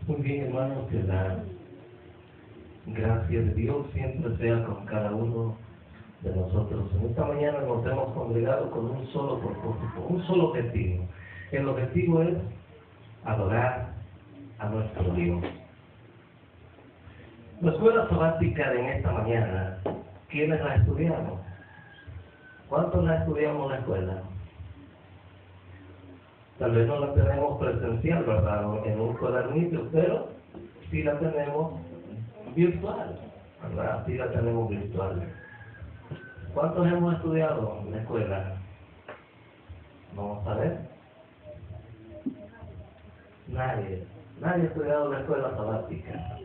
Muy bien, hermanos, que la gracia de Dios siempre sea con cada uno de nosotros. En esta mañana nos hemos congregado con un solo propósito, un solo objetivo. El objetivo es adorar a nuestro Dios. La escuela sabática de en esta mañana, ¿quiénes la estudiamos? ¿Cuántos la estudiamos en la escuela? Tal vez no la tenemos presencial, ¿verdad? En un cuadernillo, pero sí la tenemos virtual, ¿verdad? Sí la tenemos virtual. ¿Cuántos hemos estudiado en la escuela? Vamos a ver. Nadie ha estudiado en la escuela sabática.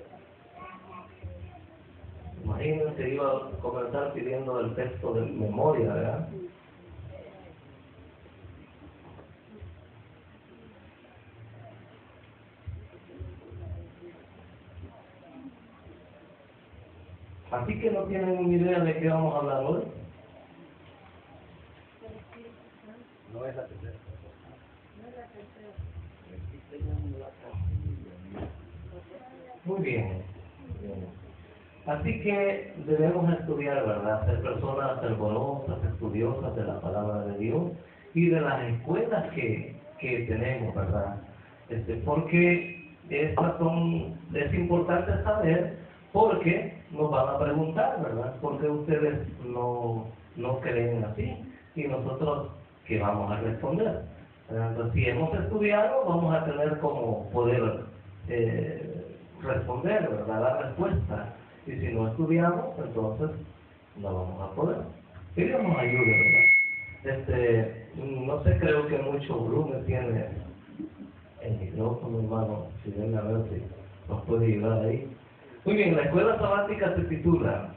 Imagínense que iba a comenzar pidiendo el texto de memoria, ¿verdad? Así que no tienen ni idea de qué vamos a hablar hoy. No es la tercera. Muy bien. Así que debemos estudiar, ¿verdad? Ser personas fervorosas, estudiosas de la palabra de Dios y de las escuelas que tenemos, ¿verdad? Porque es importante saber, porque nos van a preguntar, ¿verdad? Porque ustedes no creen así y nosotros, ¿qué vamos a responder? Entonces, si hemos estudiado, vamos a tener como poder responder, ¿verdad? La respuesta. Y si no estudiamos, entonces no vamos a poder. Que Dios nos ayude, ¿verdad? No sé, creo que mucho volumen tiene el micrófono, hermano. Si ven a ver si nos puede ayudar ahí. Muy bien, la escuela sabática se titula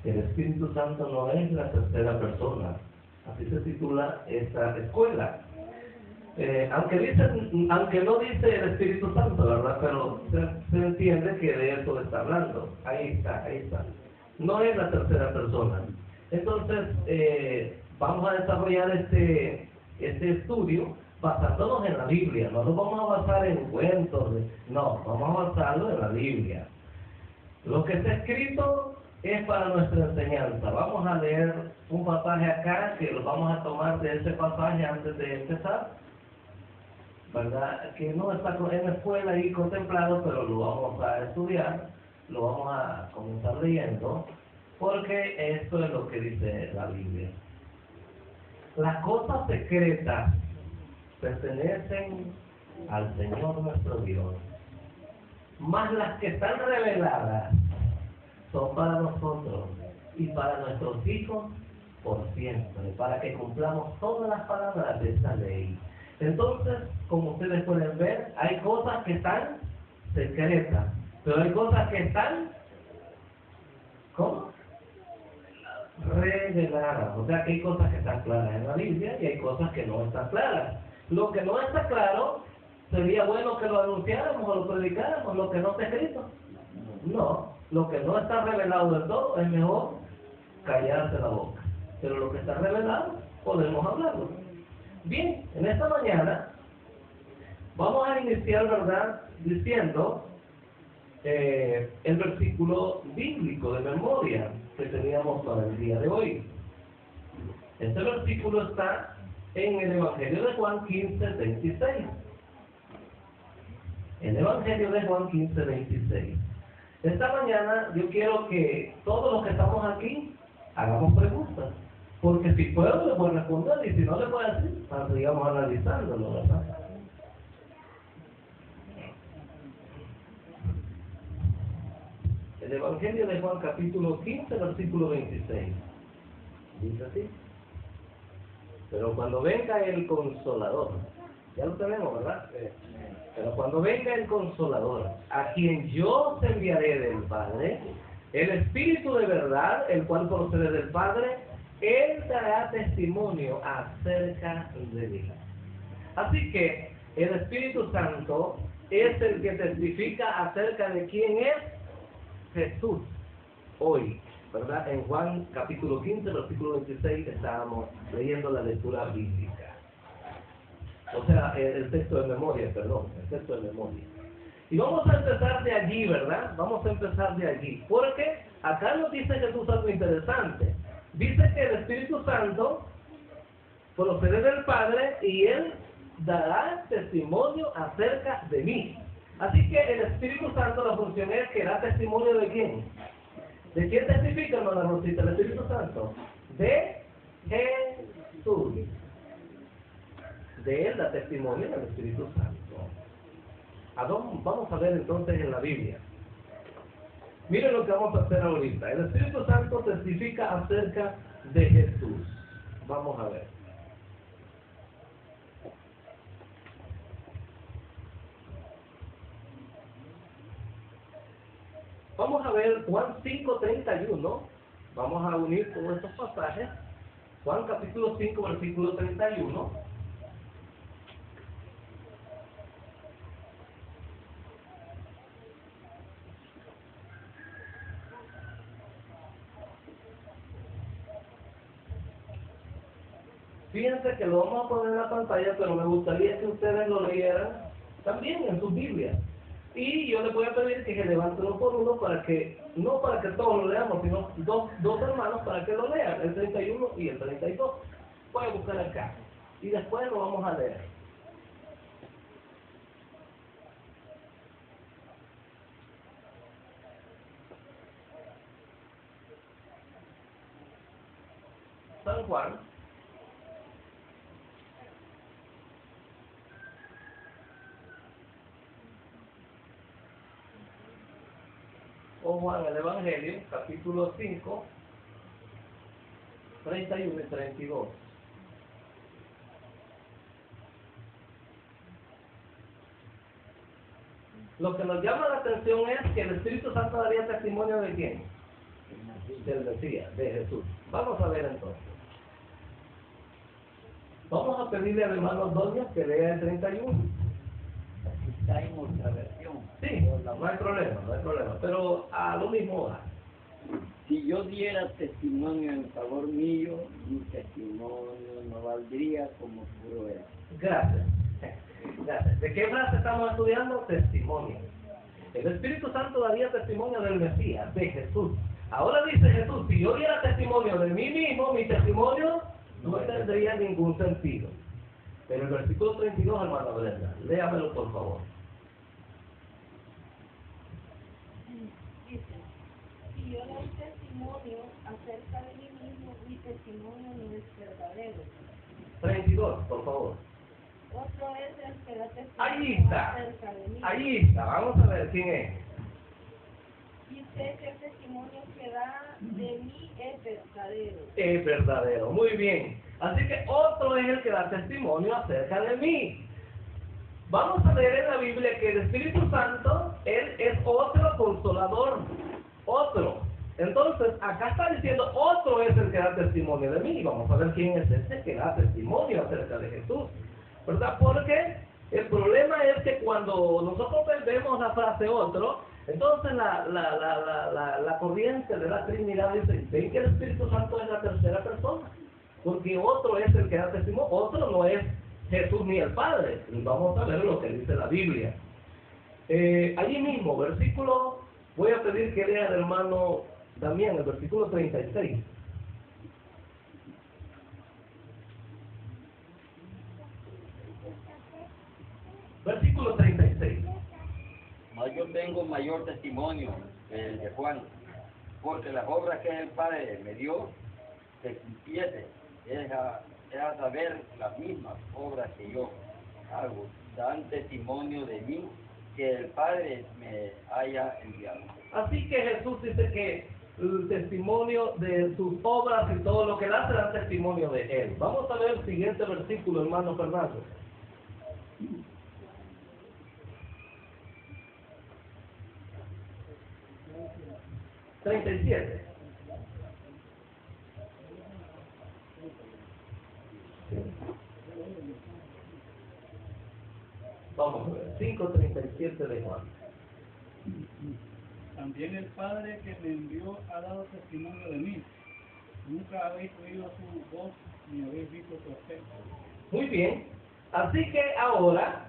El Espíritu Santo no es la tercera persona. Así se titula esta escuela. Aunque no dice el Espíritu Santo, ¿verdad? Pero se entiende que de eso está hablando. Ahí está. No es la tercera persona. Entonces, vamos a desarrollar este estudio basándonos en la Biblia. No nos vamos a basar en cuentos, no, vamos a basarlo en la Biblia. Lo que está escrito es para nuestra enseñanza. Vamos a leer un pasaje acá, que lo vamos a tomar de ese pasaje antes de empezar, ¿verdad? Que no está en la escuela ahí contemplado, pero lo vamos a estudiar, lo vamos a comenzar leyendo, porque esto es lo que dice la Biblia. Las cosas secretas pertenecen al Señor nuestro Dios, mas las que están reveladas son para nosotros y para nuestros hijos por siempre, para que cumplamos todas las palabras de esta ley. Entonces, como ustedes pueden ver, hay cosas que están secretas, pero hay cosas que están, ¿cómo? Reveladas. O sea que hay cosas que están claras en la Biblia y hay cosas que no están claras. Lo que no está claro, sería bueno que lo anunciáramos o lo predicáramos. Lo que no está escrito, no. Lo que no está revelado del todo, es mejor callarse la boca. Pero lo que está revelado, podemos hablarlo. Bien, en esta mañana vamos a iniciar, ¿verdad?, diciendo el versículo bíblico de memoria que teníamos para el día de hoy. Este versículo está en el Evangelio de Juan 15:26. El Evangelio de Juan 15:26. Esta mañana yo quiero que todos los que estamos aquí hagamos preguntas. Porque si puedo, le voy a responder, y si no, le voy a decir, para que sigamos analizándolo, ¿verdad? El Evangelio de Juan, capítulo 15, versículo 26. Dice así: pero cuando venga el Consolador, ya lo tenemos, ¿verdad? Pero cuando venga el Consolador, a quien yo te enviaré del Padre, el Espíritu de verdad, el cual procede del Padre, Él dará testimonio acerca de mí. Así que el Espíritu Santo es el que testifica acerca de quién es Jesús hoy, ¿verdad? En Juan capítulo 15, versículo 26, estábamos leyendo la lectura bíblica. O sea, el texto de memoria, perdón, el texto de memoria. Y vamos a empezar de allí, ¿verdad? Vamos a empezar de allí. Porque acá nos dice Jesús algo interesante. Dice que el Espíritu Santo procede del Padre y Él dará testimonio acerca de mí. Así que el Espíritu Santo, la función es que da testimonio ¿de quién? ¿De quién testifica, hermana Rosita, el Espíritu Santo? De Jesús. De Él da testimonio el Espíritu Santo. Vamos a ver entonces en la Biblia. Miren lo que vamos a hacer ahorita. El Espíritu Santo testifica acerca de Jesús. Vamos a ver. Vamos a ver Juan 5:31. Vamos a unir todos estos pasajes. Juan capítulo 5, versículo 31. Fíjense que lo vamos a poner en la pantalla, pero me gustaría que ustedes lo leyeran también en sus Biblias. Y yo les voy a pedir que se levanten uno por uno para que, no para que todos lo leamos, sino dos hermanos para que lo lean, el 31 y el 32. Voy a buscar acá. Y después lo vamos a leer. San Juan. O Juan, el Evangelio, capítulo 5, 31 y 32. Lo que nos llama la atención es que el Espíritu Santo daría testimonio ¿de quién? Del Mesías, de Jesús. Vamos a ver entonces. Vamos a pedirle al hermano Doña que lea el 31. Aquí está en otra versión. Sí, no hay problema, pero a lo mismo va. Si yo diera testimonio en favor mío, mi testimonio no valdría como puro era. Gracias. Gracias. ¿De qué frase estamos estudiando? Testimonio. El Espíritu Santo daría testimonio del Mesías, de Jesús. Ahora dice Jesús, si yo diera testimonio de mí mismo, mi testimonio no tendría ningún sentido. Pero el versículo 32, hermana Brenda, léamelo por favor. Dice, si yo doy testimonio acerca de mí mismo, mi testimonio no es verdadero. 32, por favor. Otro es el que da testimonio Ahí está. acerca de mí. Ahí está. Vamos a ver quién es. Dice que el testimonio que da de mí es verdadero. Es verdadero. Muy bien. Así que otro es el que da testimonio acerca de mí. Vamos a leer en la Biblia que el Espíritu Santo, Él es otro consolador. Otro. Entonces, acá está diciendo, otro es el que da testimonio de mí. Vamos a ver quién es ese que da testimonio acerca de Jesús. ¿Verdad? Porque el problema es que cuando nosotros vemos la frase otro, entonces la corriente de la Trinidad dice, ven que el Espíritu Santo es la tercera persona. Porque otro es el que da testimonio, otro no es Jesús ni el Padre. Y vamos a ver lo que dice la Biblia. Allí mismo, versículo, voy a pedir que lea al hermano Damián, el versículo 36. Versículo 36. Mas yo tengo mayor testimonio que el de Juan, porque las obras que el Padre me dio, que cumpliese, es a saber las mismas obras que yo hago, dan testimonio de mí, que el Padre me haya enviado. Así que Jesús dice que el testimonio de sus obras y todo lo que él hace dan testimonio de él. Vamos a ver el siguiente versículo, hermano Fernando. ¿37? Vamos a ver, 5:37 de Juan. También el Padre que me envió ha dado testimonio de mí. Nunca habéis oído su voz ni habéis visto su aspecto. Muy bien. Así que ahora,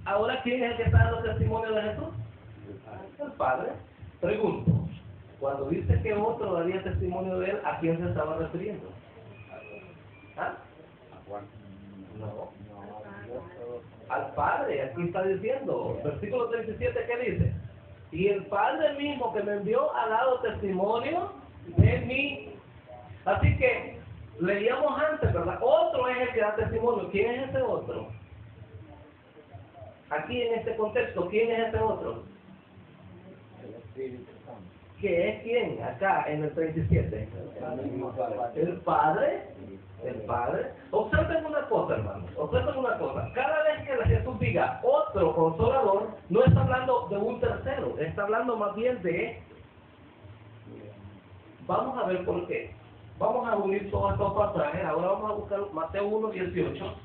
Ahora, ¿quién es el que está dando testimonio de Jesús? El Padre. Pregunto, cuando dice que otro daría testimonio de él, ¿a quién se estaba refiriendo? ¿Ah? No. Al Padre, aquí está diciendo, versículo 37, ¿qué dice? Y el Padre mismo que me envió ha dado testimonio de mí. Así que, leíamos antes, ¿verdad? Otro es el que da testimonio. ¿Quién es ese otro? Aquí en este contexto, ¿quién es ese otro? El Espíritu Santo. ¿Qué es quién? Acá en el 37. El Padre. El Padre. Observen una cosa, hermanos. Observen una cosa. Cada vez que Jesús diga otro consolador, no está hablando de un tercero. Está hablando más bien de... Vamos a ver por qué. Vamos a unir todos estos pasajes. Ahora vamos a buscar Mateo 1, 18.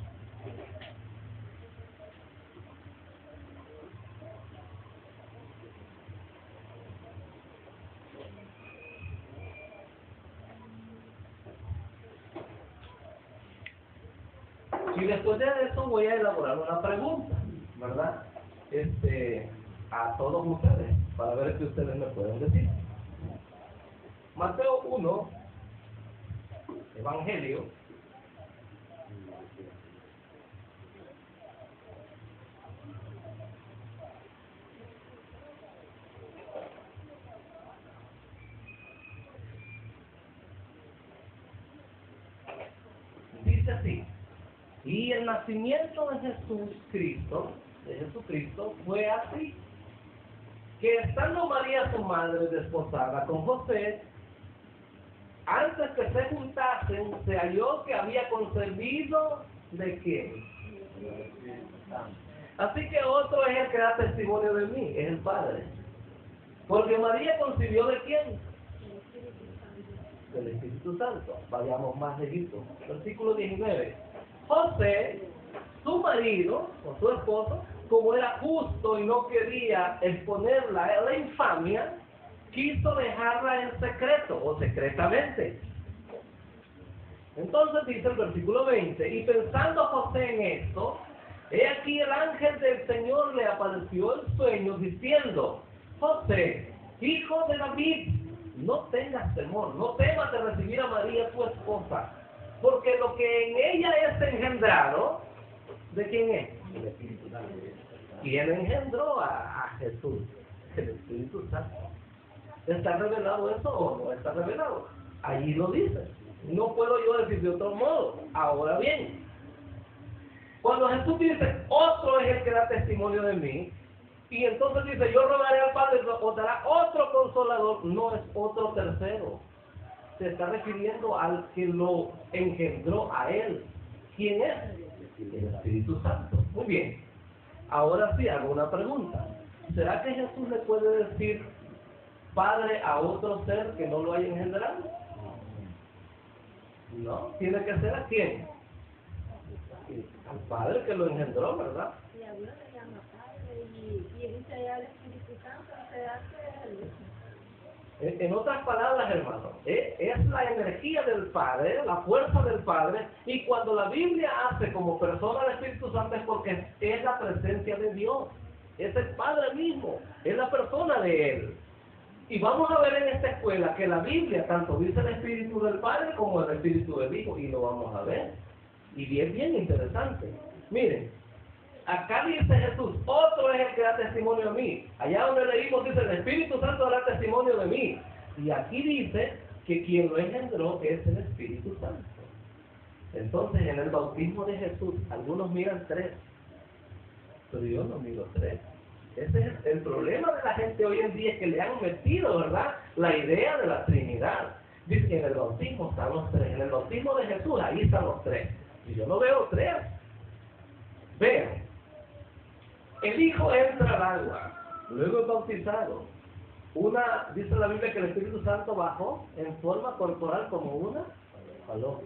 Y después de eso voy a elaborar una pregunta, ¿verdad? A todos ustedes, para ver qué ustedes me pueden decir. Mateo 1, Evangelio. Dice así. Y el nacimiento de Jesucristo, fue así, que estando María su madre desposada con José, antes que se juntasen, se halló que había concebido ¿de quién? Así que otro es el que da testimonio de mí, es el Padre. Porque María concibió ¿de quién? Del Espíritu Santo. Vayamos más lejitos. Versículo 19. José, su marido, o su esposo, como era justo y no quería exponerla a la infamia, quiso dejarla en secreto o secretamente. Entonces dice el versículo 20, y pensando José en esto, he aquí el ángel del Señor le apareció en sueño diciendo, José, hijo de David, no tengas temor, no temas de recibir a María tu esposa, porque lo que en ella es engendrado, ¿de quién es? El Espíritu Santo. ¿Quién engendró a Jesús? El Espíritu Santo. ¿Está revelado eso o no está revelado? Allí lo dice. No puedo yo decir de otro modo. Ahora bien, cuando Jesús dice, otro es el que da testimonio de mí, y entonces dice, yo rogaré al Padre, os dará otro consolador, no es otro tercero. Se está refiriendo al que lo engendró a él. ¿Quién es? El Espíritu Santo. Muy bien. Ahora sí, hago una pregunta. ¿Será que Jesús le puede decir Padre a otro ser que no lo haya engendrado? No. ¿Tiene que ser a quién? Al Padre que lo engendró, ¿verdad? Y a uno le llama Padre y dice allá el Espíritu Santo, ¿será que él? En otras palabras, hermano, es la energía del Padre, la fuerza del Padre, y cuando la Biblia hace como persona al Espíritu Santo es porque es la presencia de Dios, es el Padre mismo, es la persona de Él. Y vamos a ver en esta escuela que la Biblia tanto dice el Espíritu del Padre como el Espíritu del Hijo, y lo vamos a ver. Y es bien interesante. Miren, acá dice Jesús, otro es el que da testimonio de mí. Allá donde leímos dice, el Espíritu Santo da testimonio de mí. Y aquí dice que quien lo engendró es el Espíritu Santo. Entonces, en el bautismo de Jesús, algunos miran 3, pero yo no miro 3. Ese es el problema de la gente hoy en día, es que le han metido, ¿verdad?, la idea de la Trinidad. Dice que en el bautismo están los 3. En el bautismo de Jesús, ahí están los 3. Y yo no veo 3. Vean. El Hijo entra al agua, luego es bautizado. Dice la Biblia que el Espíritu Santo bajó en forma corporal como una paloma.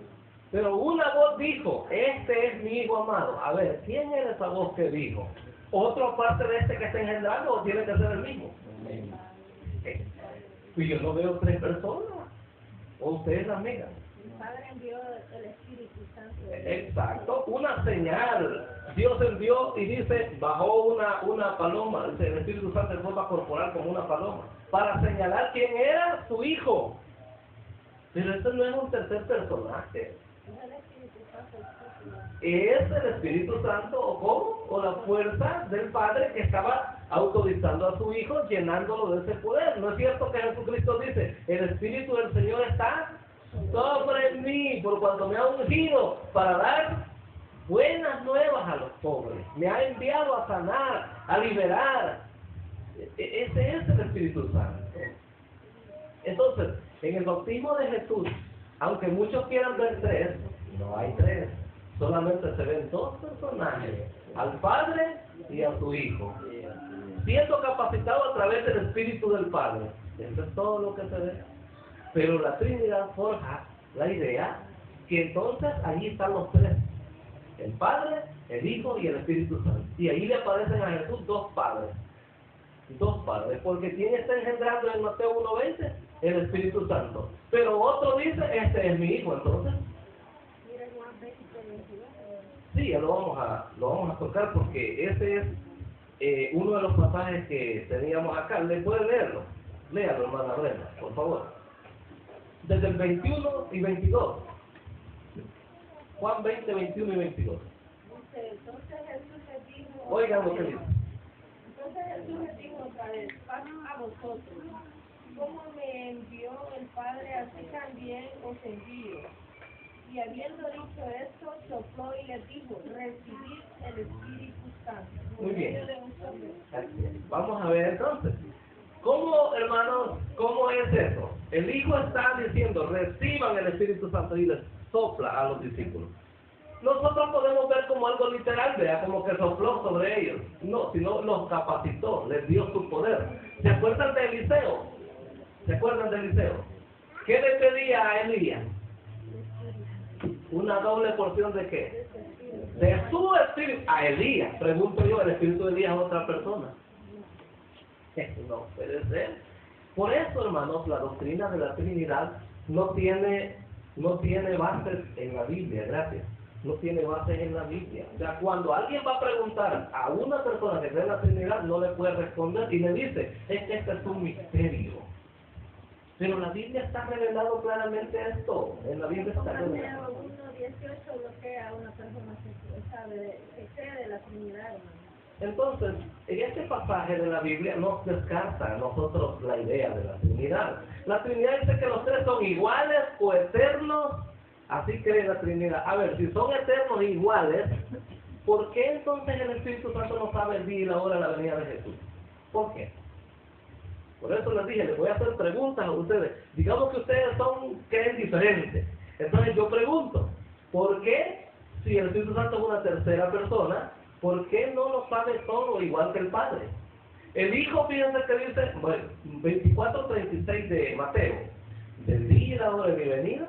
Pero una voz dijo, este es mi Hijo amado. A ver, ¿quién era esa voz que dijo? ¿Otro aparte de este que está engendrando o tiene que ser el mismo? Pues yo no veo 3 personas. ¿O ustedes las miran? El Padre envió el Espíritu Santo. Santo. Exacto, una señal. Dios envió y dice, bajó una paloma, el Espíritu Santo en forma corporal como una paloma, para señalar quién era su hijo. Pero esto no es un tercer personaje. Es el Espíritu Santo el título. Es el Espíritu Santo, ¿o cómo? O la fuerza del Padre que estaba autorizando a su hijo, llenándolo de ese poder. ¿No es cierto que Jesucristo dice, el Espíritu del Señor está sobre mí, por cuanto me ha ungido para dar buenas nuevas a los pobres? Me ha enviado a sanar, a liberar. Ese es el Espíritu Santo. Entonces, en el bautismo de Jesús, aunque muchos quieran ver tres, no hay tres. Solamente se ven dos personajes, al Padre y a su Hijo, siendo capacitado a través del Espíritu del Padre. Eso es todo lo que se ve. Pero la Trinidad forja la idea que entonces allí están los tres: el Padre, el Hijo y el Espíritu Santo. Y ahí le aparecen a Jesús dos padres, porque ¿quién está engendrando en Mateo 1:20? El Espíritu Santo. Pero otro dice, este es mi Hijo. Entonces, Mira Juan 20:22. sí, ya lo vamos a tocar, porque ese es uno de los pasajes que teníamos acá. ¿Le puede leerlo? Léalo, hermana Brenda, por favor. Desde el 21 y 22. Juan 20, 21 y 22. Dice, entonces Jesús les dijo... Oigan lo que dice. Entonces Jesús les dijo otra vez, paz a vosotros. Como me envió el Padre, así también os envío. Y habiendo dicho esto, sopló y les dijo, recibid el Espíritu Santo. Muy bien. Por medio de vosotros. Así es. Vamos a ver entonces. ¿Cómo, hermanos, cómo es eso? El Hijo está diciendo, reciban el Espíritu Santo, y les sopla a los discípulos. Nosotros podemos ver como algo literal, vea, como que sopló sobre ellos. No, sino los capacitó, les dio su poder. ¿Se acuerdan de Eliseo? ¿Se acuerdan de Eliseo? ¿Qué le pedía a Elías? ¿Una doble porción de qué? De su espíritu. A Elías, pregunto yo, ¿el espíritu de Elías es otra persona? No puede ser. Por eso, hermanos, la doctrina de la Trinidad no tiene bases en la Biblia, gracias. No tiene bases en la Biblia. O sea, cuando alguien va a preguntar a una persona que cree en la Trinidad, no le puede responder y le dice, es que este es un misterio. Pero la Biblia está revelado claramente esto. En la Biblia está revelado. Mateo 1:18 bloquea a una persona que cree de la Trinidad, hermano. Entonces, en este pasaje de la Biblia nos descarta a nosotros la idea de la Trinidad. La Trinidad dice que los tres son iguales o eternos, así cree la Trinidad. A ver, si son eternos e iguales, ¿por qué entonces el Espíritu Santo no sabe el día y la hora de la venida de Jesús? ¿Por qué? Por eso les dije, les voy a hacer preguntas a ustedes. Digamos que ustedes creen diferentes. Entonces yo pregunto, ¿por qué, si el Espíritu Santo es una tercera persona, por qué no lo sabe todo igual que el Padre? El Hijo, fíjense que dice, bueno, 24:36 de Mateo, del día y la hora de mi venida,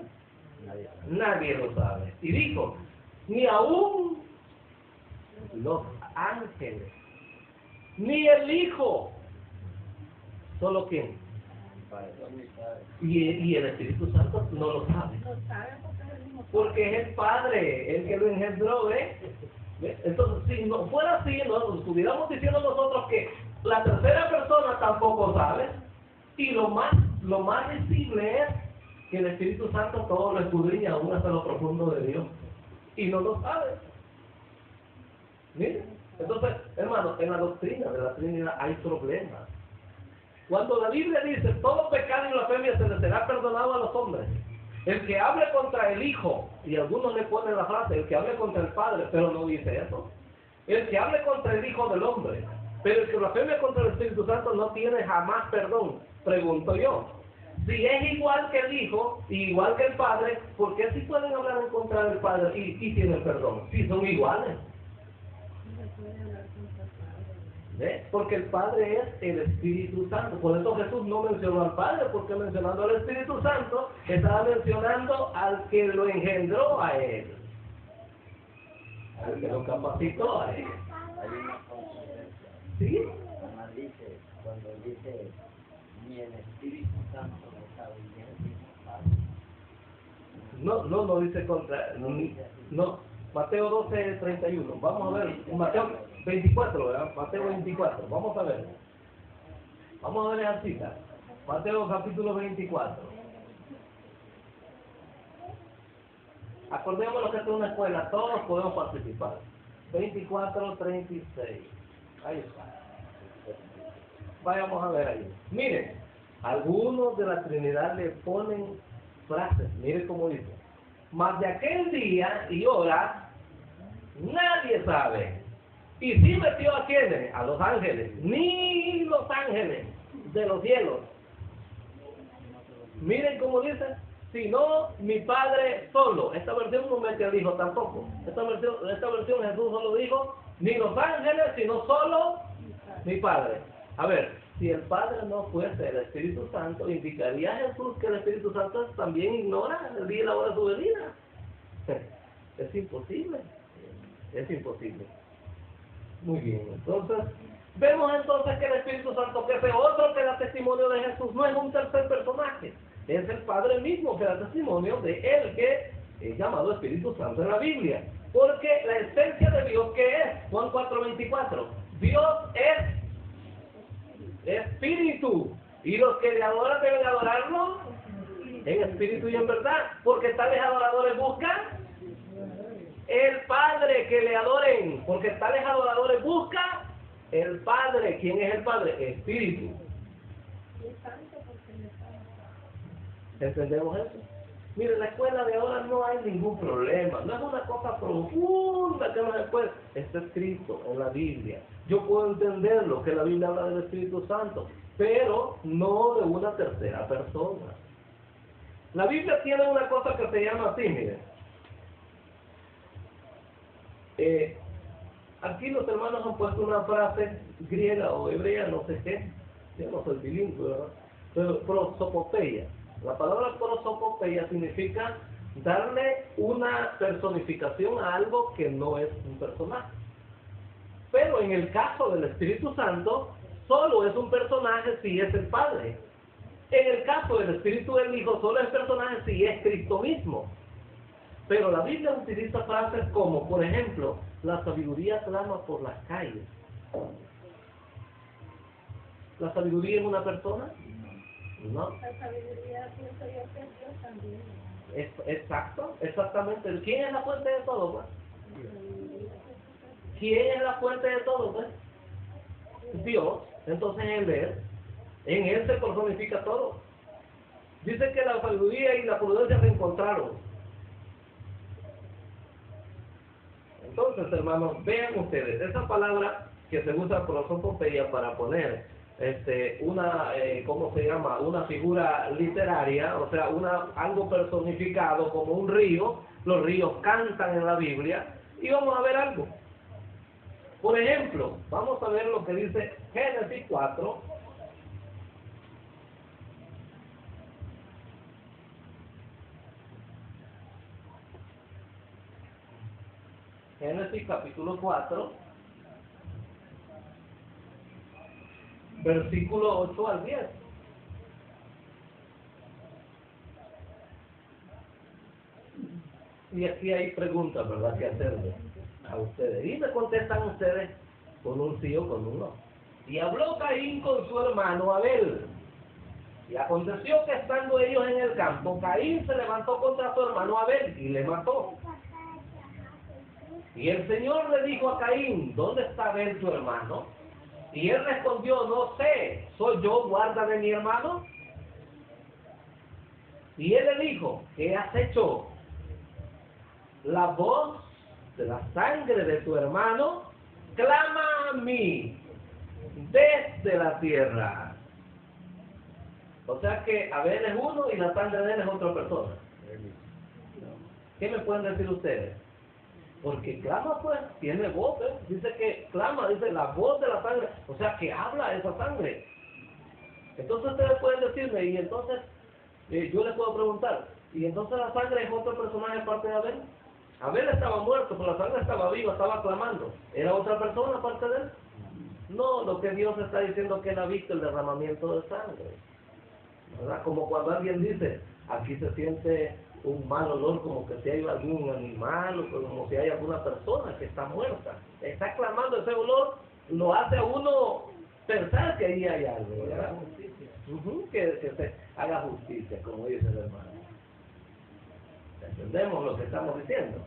nadie lo sabe. Y dijo, ni aún los ángeles, ni el Hijo, ¿solo quién? Y el Espíritu Santo no lo sabe. No saben porque es el mismo Porque es el Padre el que lo engendró, ¿ves? Entonces, si no fuera así, no estuviéramos diciendo nosotros que la tercera persona tampoco sabe, y lo más visible es que el Espíritu Santo todo lo escudriña aún hasta lo profundo de Dios, y no lo sabe. ¿Miren? Entonces, hermanos, en la doctrina de la Trinidad hay problemas. Cuando la Biblia dice, todo pecado y blasfemia se le será perdonado a los hombres, el que hable contra el Hijo, y algunos le ponen la frase, el que hable contra el Padre, pero no dice eso. El que hable contra el Hijo del Hombre, pero el que blasfeme contra el Espíritu Santo no tiene jamás perdón. Pregunto yo, si es igual que el Hijo, y igual que el Padre, ¿por qué si pueden hablar en contra del Padre y tienen perdón? Si son iguales. ¿Ves? Porque el Padre es el Espíritu Santo. Por eso Jesús no mencionó al Padre, porque mencionando al Espíritu Santo, estaba mencionando al que lo engendró a él, al que lo capacitó a él. Hay una controversia. ¿Sí? Cuando dice, ni el Espíritu Santo lo sabe, ni el mismo Padre. No dice contra, no, Mateo 12, 31, vamos a ver, Mateo 24, ¿verdad? Mateo 24, vamos a ver la cita, Mateo capítulo 24. Acordémonos que esto es una escuela, todos podemos participar. 24, 36, ahí está. Vayamos a ver ahí. Miren, algunos de la Trinidad le ponen frases, miren cómo dice. Mas de aquel día y hora nadie sabe. Y sí metió a quienes, a los ángeles, ni los ángeles de los cielos. Miren cómo dice, sino mi Padre solo. Esta versión no mete al Hijo tampoco. Esta versión Jesús solo dijo, ni los ángeles, sino solo mi Padre. A ver, si el Padre no fuese el Espíritu Santo, indicaría a Jesús que el Espíritu Santo también ignora el día y la hora de su venida. Es imposible. Es imposible. Muy bien, entonces, vemos entonces que el Espíritu Santo, que es otro que da testimonio de Jesús, no es un tercer personaje. Es el Padre mismo que da testimonio de él, que es llamado Espíritu Santo en la Biblia. Porque la esencia de Dios, ¿qué es? Juan 4:24. Dios es Espíritu, y los que le adoran deben adorarlo en espíritu y en verdad, porque tales adoradores buscan el Padre, que le adoren, porque tales adoradores buscan el Padre. ¿Quién es el Padre? Espíritu. ¿Entendemos eso? Mire, en la escuela de ahora no hay ningún problema, no es una cosa profunda que no se puede, está escrito en la Biblia. Yo puedo entender lo que la Biblia habla del Espíritu Santo, pero no de una tercera persona. La Biblia tiene una cosa que se llama así, miren. Aquí los hermanos han puesto una frase griega o hebrea, no sé qué, yo no soy bilingüe, ¿verdad? Pero prosopopeia. La palabra prosopopeia significa darle una personificación a algo que no es un personaje. Pero en el caso del Espíritu Santo, solo es un personaje si es el Padre. En el caso del Espíritu del Hijo, solo es personaje si es Cristo mismo. Pero la Biblia utiliza frases como, por ejemplo, la sabiduría clama por las calles. ¿La sabiduría es una persona? No. La sabiduría, pienso yo, que es Dios también. Exacto, exactamente. ¿Quién es la fuente de todo, pues? ¿Quién es la fuente de todo, pues? Dios. Entonces en Él se personifica todo. Dice que la sabiduría y la prudencia se encontraron. Entonces, hermanos, vean ustedes, esa palabra que se usa prosopopeia para poner ¿cómo se llama? Una figura literaria, o sea, algo personificado como un río. Los ríos cantan en la Biblia, y vamos a ver algo. Por ejemplo, vamos a ver lo que dice Génesis 4. Génesis capítulo 4, versículo 8 al 10. Y aquí hay preguntas, ¿verdad?, que hacerle a ustedes. Y me contestan ustedes con un sí o con un no. Y habló Caín con su hermano Abel. Y aconteció que estando ellos en el campo, Caín se levantó contra su hermano Abel y le mató. Y el Señor le dijo a Caín, ¿dónde está Abel tu hermano? Y él respondió, no sé, ¿soy yo guarda de mi hermano? Y él le dijo, ¿qué has hecho? La voz de la sangre de tu hermano clama a mí desde la tierra. O sea que Abel es uno y la sangre de él es otra persona. ¿Qué me pueden decir ustedes? Porque clama, pues, tiene voz, dice que clama, dice la voz de la sangre, o sea que habla esa sangre. Entonces ustedes pueden decirme, y entonces yo les puedo preguntar, ¿y entonces la sangre es otro personaje aparte de Abel? Abel estaba muerto, pero la sangre estaba viva, estaba clamando. ¿Era otra persona aparte de él? No, lo que Dios está diciendo es que él ha visto el derramamiento de sangre, ¿verdad? Como cuando alguien dice, aquí se siente un mal olor, como que si hay algún animal o como si hay alguna persona que está muerta. Está clamando ese olor, lo hace a uno pensar que ahí hay algo, ¿verdad? Que se haga justicia, como dice el hermano. ¿Entendemos lo que estamos diciendo?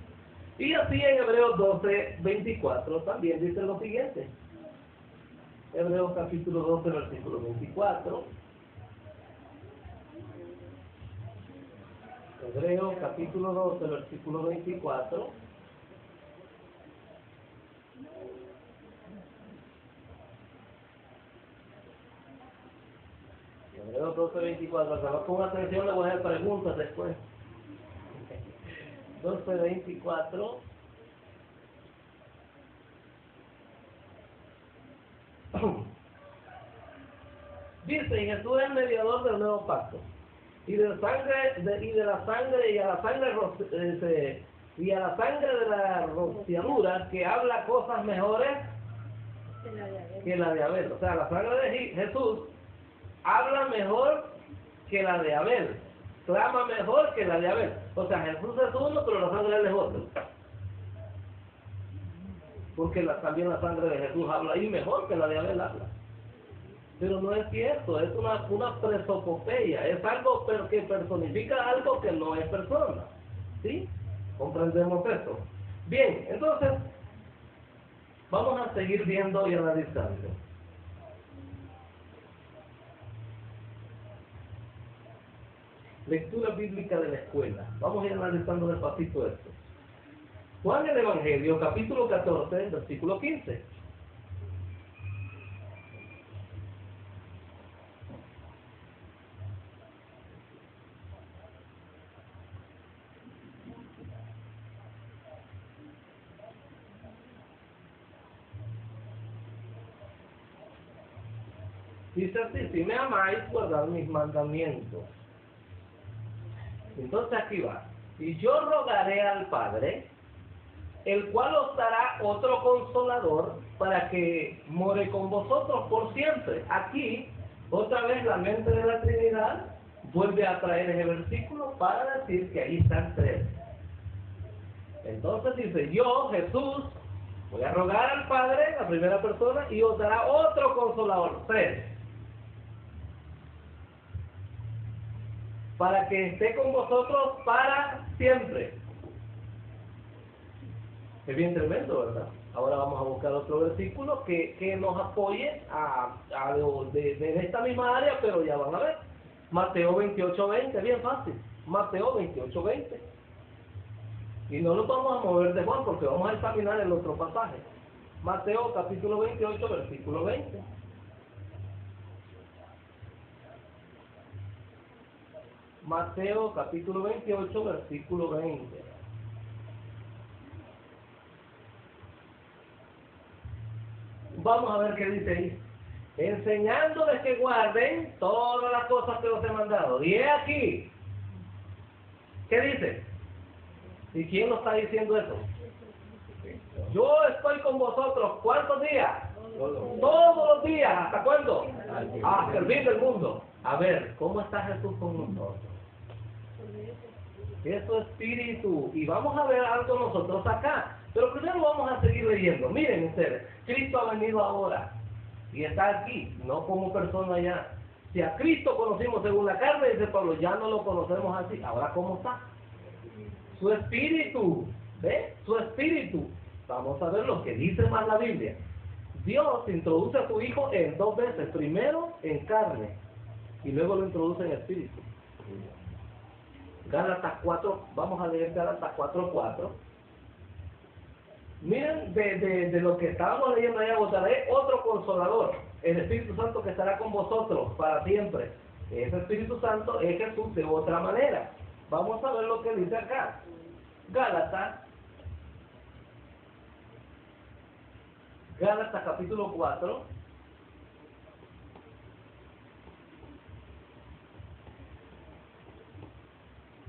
Y así en Hebreos 12:24 también dice lo siguiente. Hebreos capítulo 12, versículo 24. Hebreos capítulo 12, versículo 24. Hebreos 12, 24. Acá con atención, le voy a hacer preguntas después. 12, 24. Dice, y Jesús es el mediador del nuevo pacto, y de la sangre y a la sangre de la rociadura, que habla cosas mejores que la de Abel. O sea, la sangre de Jesús habla mejor que la de Abel, clama mejor que la de Abel. O sea, Jesús es uno, pero la sangre de él es otro. Porque también la sangre de Jesús habla ahí mejor que la de Abel habla. Pero no es cierto, es una presopopeya, es algo que personifica algo que no es persona. ¿Sí? ¿Comprendemos esto? Bien, entonces, vamos a seguir viendo y analizando. Lectura bíblica de la escuela. Vamos a ir analizando despacito esto. Juan el Evangelio, capítulo 14, versículo 15. Dice así, si me amáis, guardad mis mandamientos. Entonces aquí va. Y yo rogaré al Padre, el cual os dará otro consolador para que more con vosotros por siempre. Aquí, otra vez la mente de la Trinidad vuelve a traer ese versículo para decir que ahí están tres. Entonces dice, yo, Jesús, voy a rogar al Padre, la primera persona, y os dará otro consolador, tres, para que esté con vosotros para siempre. Es bien tremendo, ¿verdad? Ahora vamos a buscar otro versículo que nos apoye de esta misma área, pero ya van a ver. Mateo 28:20, bien fácil. Mateo 28:20. Y no nos vamos a mover de Juan porque vamos a examinar el otro pasaje. Mateo capítulo 28, versículo 20. Mateo capítulo 28, versículo 20. Vamos a ver qué dice ahí. Enseñándoles que guarden todas las cosas que os he mandado. Y he aquí. ¿Qué dice? ¿Y quién nos está diciendo eso? Yo estoy con vosotros. ¿Cuántos días? Todos los días. ¿Hasta cuándo? Hasta el fin del mundo. A ver, ¿cómo está Jesús con nosotros? Es su espíritu. Y vamos a ver algo nosotros acá. Pero primero vamos a seguir leyendo. Miren ustedes, Cristo ha venido ahora. Y está aquí, no como persona ya. Si a Cristo conocimos según la carne, dice Pablo, ya no lo conocemos así. Ahora, ¿cómo está? Su espíritu. ¿Ve? Su espíritu. Vamos a ver lo que dice más la Biblia. Dios introduce a su Hijo en dos veces. Primero en carne y luego lo introduce en espíritu. Gálatas 4, vamos a leer Gálatas 4:4. Miren, de lo que estábamos leyendo allá, os daré otro consolador, el Espíritu Santo que estará con vosotros para siempre. Ese Espíritu Santo es Jesús de otra manera. Vamos a ver lo que dice acá. Gálatas capítulo 4.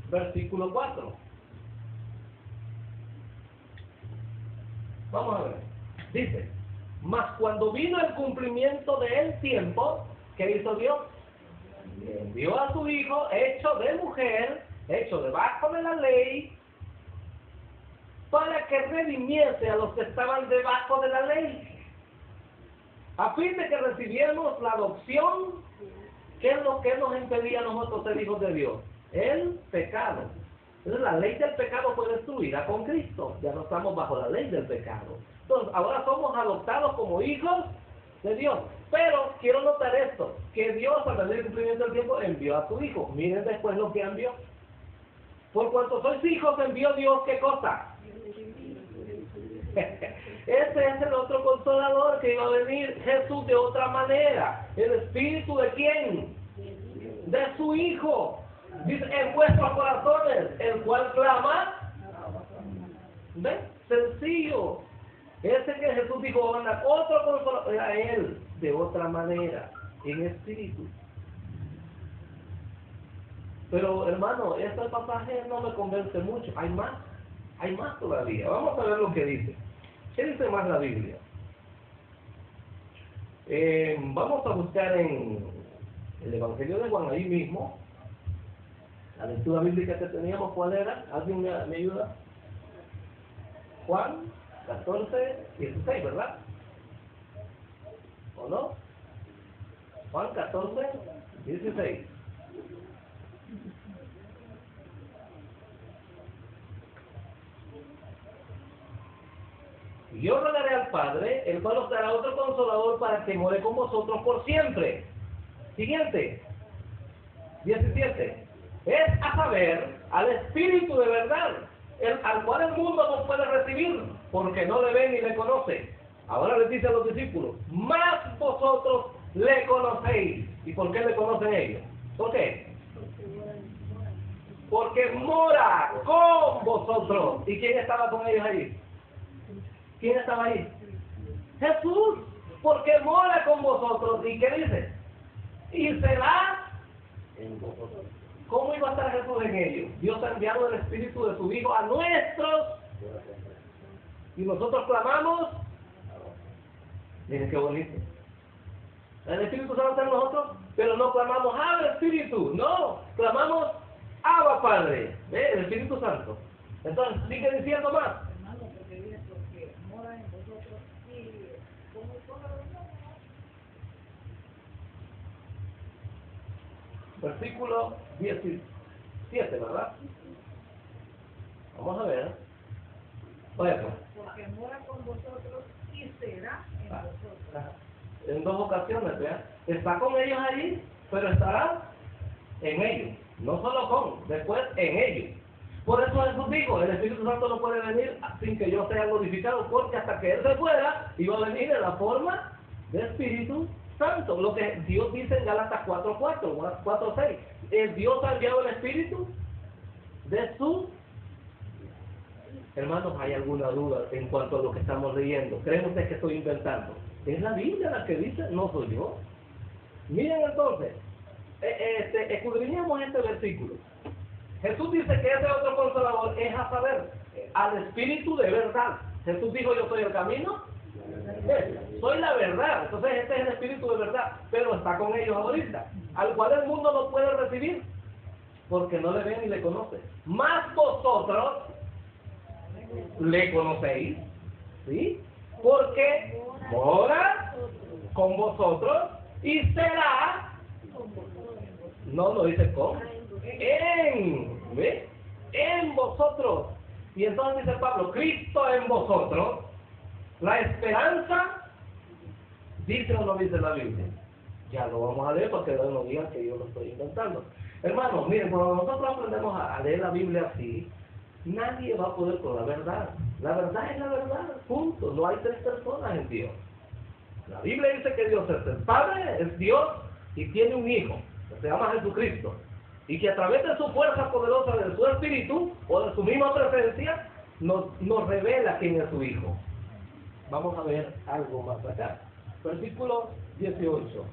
Versículo 4. Vamos a ver. Dice, mas cuando vino el cumplimiento del tiempo, ¿qué hizo Dios? Envió a su Hijo, hecho de mujer, hecho debajo de la ley, para que redimiese a los que estaban debajo de la ley, a fin de que recibiéramos la adopción. ¿Qué es lo que nos impedía a nosotros ser hijos de Dios? El pecado. Entonces la ley del pecado fue destruida con Cristo. Ya no estamos bajo la ley del pecado. Entonces ahora somos adoptados como hijos de Dios. Pero quiero notar esto, que Dios a través del cumplimiento del tiempo envió a su Hijo. Miren después lo que envió. Por cuanto sois hijos, envió Dios, ¿qué cosa? Ese es el otro consolador que iba a venir, Jesús, de otra manera. ¿El Espíritu de quién? De su Hijo. Dice, en vuestros corazones, el cual clama. ¿Ven? Sencillo. Ese que Jesús dijo, va a mandar otro consolador a él, de otra manera, en espíritu. Pero hermano, este pasaje no me convence mucho. Hay más todavía. Vamos a ver lo que dice. ¿Qué dice más la Biblia? Vamos a buscar en el Evangelio de Juan, ahí mismo. La lectura bíblica que teníamos, ¿cuál era? ¿Alguien me ayuda? Juan 14, 16, ¿verdad? ¿O no? Juan 14, 16. Yo rogaré al Padre, el cual os dará otro consolador para que more con vosotros por siempre. Siguiente, 17. Es a saber, al Espíritu de verdad, al cual el mundo no puede recibir, porque no le ve ni le conoce. Ahora les dice a los discípulos, más vosotros le conocéis. ¿Y por qué le conocen ellos? ¿Por qué? Porque mora con vosotros. ¿Y quién estaba con ellos ahí? ¿Quién estaba ahí? Jesús, porque mora con vosotros. ¿Y qué dice? Y será en vosotros. ¿Cómo iba a estar Jesús en ellos? Dios ha enviado el Espíritu de su Hijo a nuestros. Y nosotros clamamos. Miren qué bonito. El Espíritu Santo está en nosotros, pero no clamamos Abba Espíritu. No, clamamos Abba Padre. ¿Ve? El Espíritu Santo. Entonces, sigue diciendo más. Versículo 17, ¿verdad? Vamos a ver. Vaya pues. Porque mora con vosotros y será en vosotros. En dos ocasiones, ¿vean? Está con ellos allí, pero estará en ellos. No solo con, después en ellos. Por eso Jesús dijo, el Espíritu Santo no puede venir sin que yo sea glorificado, porque hasta que Él se fuera, iba a venir en la forma de Espíritu Santo. Lo que Dios dice en Gálatas 4:4, 4:6. El Dios ha enviado el Espíritu de su... Hermanos, ¿hay alguna duda en cuanto a lo que estamos leyendo? ¿Creen ustedes que estoy inventando? Es la Biblia la que dice, no soy yo. Miren entonces, escudriñemos este versículo. Jesús dice que ese otro consolador es a saber, al Espíritu de verdad. Jesús dijo, yo soy el camino, soy la verdad. Entonces este es el Espíritu de verdad, pero está con ellos ahorita, al cual el mundo no puede recibir, porque no le ve ni le conoce. Más vosotros le conocéis, ¿sí? Porque mora con vosotros y será, no lo dice con, ¿ve? En vosotros. Y entonces dice Pablo, Cristo en vosotros, la esperanza, dice o no dice la Biblia. Ya lo vamos a leer porque no digan que yo lo estoy inventando. Hermanos, miren, cuando nosotros aprendemos a leer la Biblia así, nadie va a poder con la verdad. La verdad es la verdad, punto. No hay tres personas en Dios. La Biblia dice que Dios es el Padre, es Dios, y tiene un Hijo, que se llama Jesucristo. Y que a través de su fuerza poderosa, de su Espíritu, o de su misma presencia, nos revela quién es su Hijo. Vamos a ver algo más acá. Versículo 18.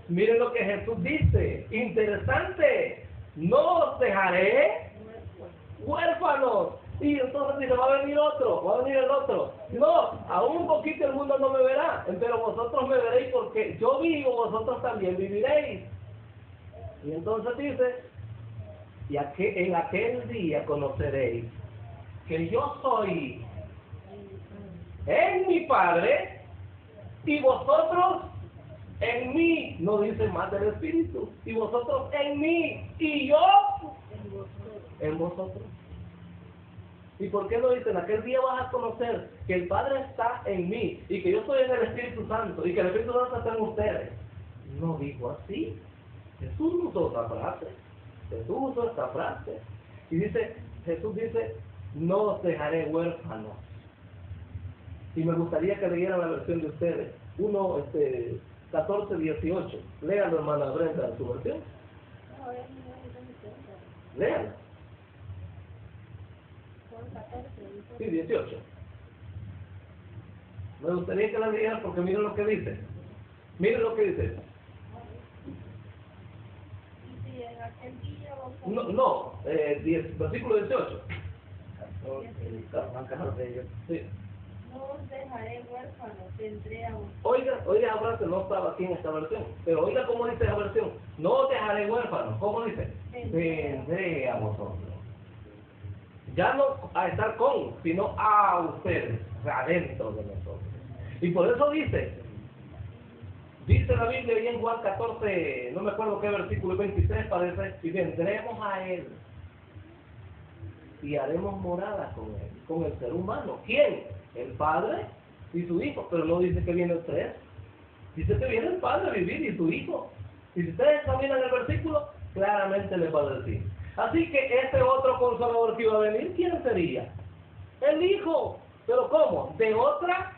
Miren lo que Jesús dice. Interesante. No os dejaré huérfanos. Y entonces dice, va a venir otro, va a venir el otro. No, aún un poquito el mundo no me verá, pero vosotros me veréis porque yo vivo, vosotros también viviréis. Y entonces dice, y en aquel día conoceréis que yo soy en mi Padre y vosotros en mí. No dice más del Espíritu. Y vosotros en mí y yo en vosotros. ¿Y por qué no dicen? Aquel día vas a conocer que el Padre está en mí y que yo estoy en el Espíritu Santo y que el Espíritu Santo está en ustedes. No dijo así. Jesús usó esta frase. Jesús usó esta frase. Y Jesús dice, no os dejaré huérfanos. Y me gustaría que leyeran la versión de ustedes. 14:18. Léanlo, hermana Brenda, en su versión. Léanlo. Sí, 18. Me gustaría que la leyeran porque miren lo que dice. Miren lo que dice. Y si en aquel día versículo 18. Sí. no os dejaré huérfanos, tendré a vosotros. Oiga esa frase, no estaba aquí en esta versión, pero oiga cómo dice esa versión. No os dejaré huérfanos. ¿Cómo dice? Vendré a vosotros. Ya no a estar con, sino a ustedes, o sea, adentro de nosotros. Y por eso dice la Biblia ahí en Juan 14, no me acuerdo qué versículo, 26 parece, y vendremos a Él y haremos morada con el ser humano. ¿Quién? El Padre y su Hijo, pero no dice que viene el tres. Dice que viene el Padre a vivir y su Hijo. Y si ustedes examinan el versículo, claramente les va a decir. Así que ese otro Consolador que iba a venir, ¿quién sería? El Hijo. ¿Pero cómo? De otra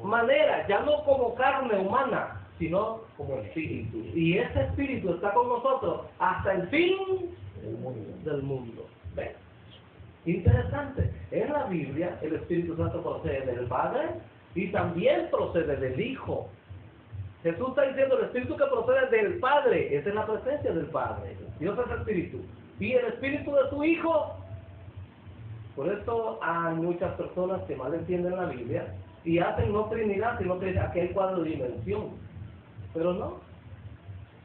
manera, ya no como carne humana, sino como espíritu. Y ese espíritu está con nosotros hasta el fin del mundo. ¿Ven? Interesante. En la Biblia, el Espíritu Santo procede del Padre y también procede del Hijo. Jesús está diciendo el Espíritu que procede del Padre. Esa es la presencia del Padre. Dios es el Espíritu. Y el Espíritu de su Hijo. Por eso hay muchas personas que mal entienden la Biblia y hacen no Trinidad, sino que aquí hay cuadridimensión. Pero no.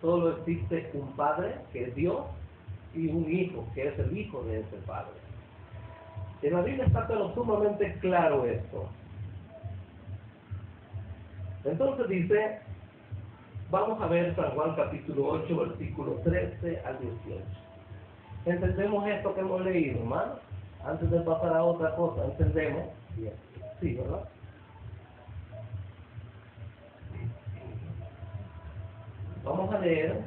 Solo existe un Padre, que es Dios, y un Hijo, que es el Hijo de ese Padre. En la Biblia está pero sumamente claro esto. Entonces dice, vamos a ver San Juan capítulo 8, versículo 13 al 18. ¿Entendemos esto que hemos leído, hermano? Antes de pasar a otra cosa, ¿entendemos? Bien. Sí, ¿verdad? Vamos a leer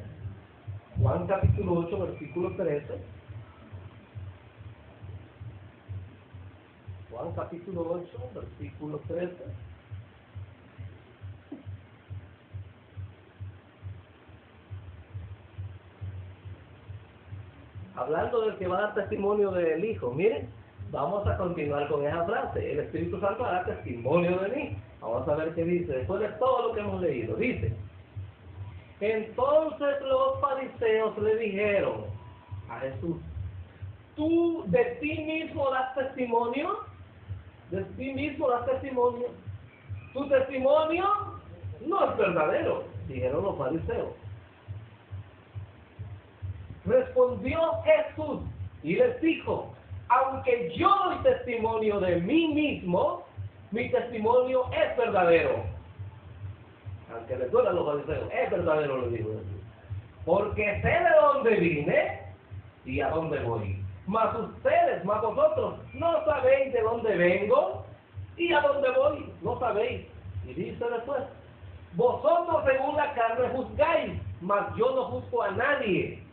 Juan capítulo 8, versículo 13. Juan capítulo 8, versículo 13. Hablando del que va a dar testimonio del Hijo, miren, vamos a continuar con esa frase. El Espíritu Santo dará testimonio de mí. Vamos a ver qué dice, después de todo lo que hemos leído. Dice, entonces los fariseos le dijeron a Jesús, ¿tú de ti mismo das testimonio? ¿De ti mismo das testimonio? Tu testimonio no es verdadero, dijeron los fariseos. Respondió Jesús y les dijo, aunque yo doy testimonio de mí mismo, mi testimonio es verdadero. Aunque les duela a los fariseos, es verdadero, lo digo Jesús. Porque sé de dónde vine y a dónde voy. Mas ustedes, mas vosotros, no sabéis de dónde vengo y a dónde voy. No sabéis. Y dice después, vosotros según la carne juzgáis, mas yo no juzgo a nadie.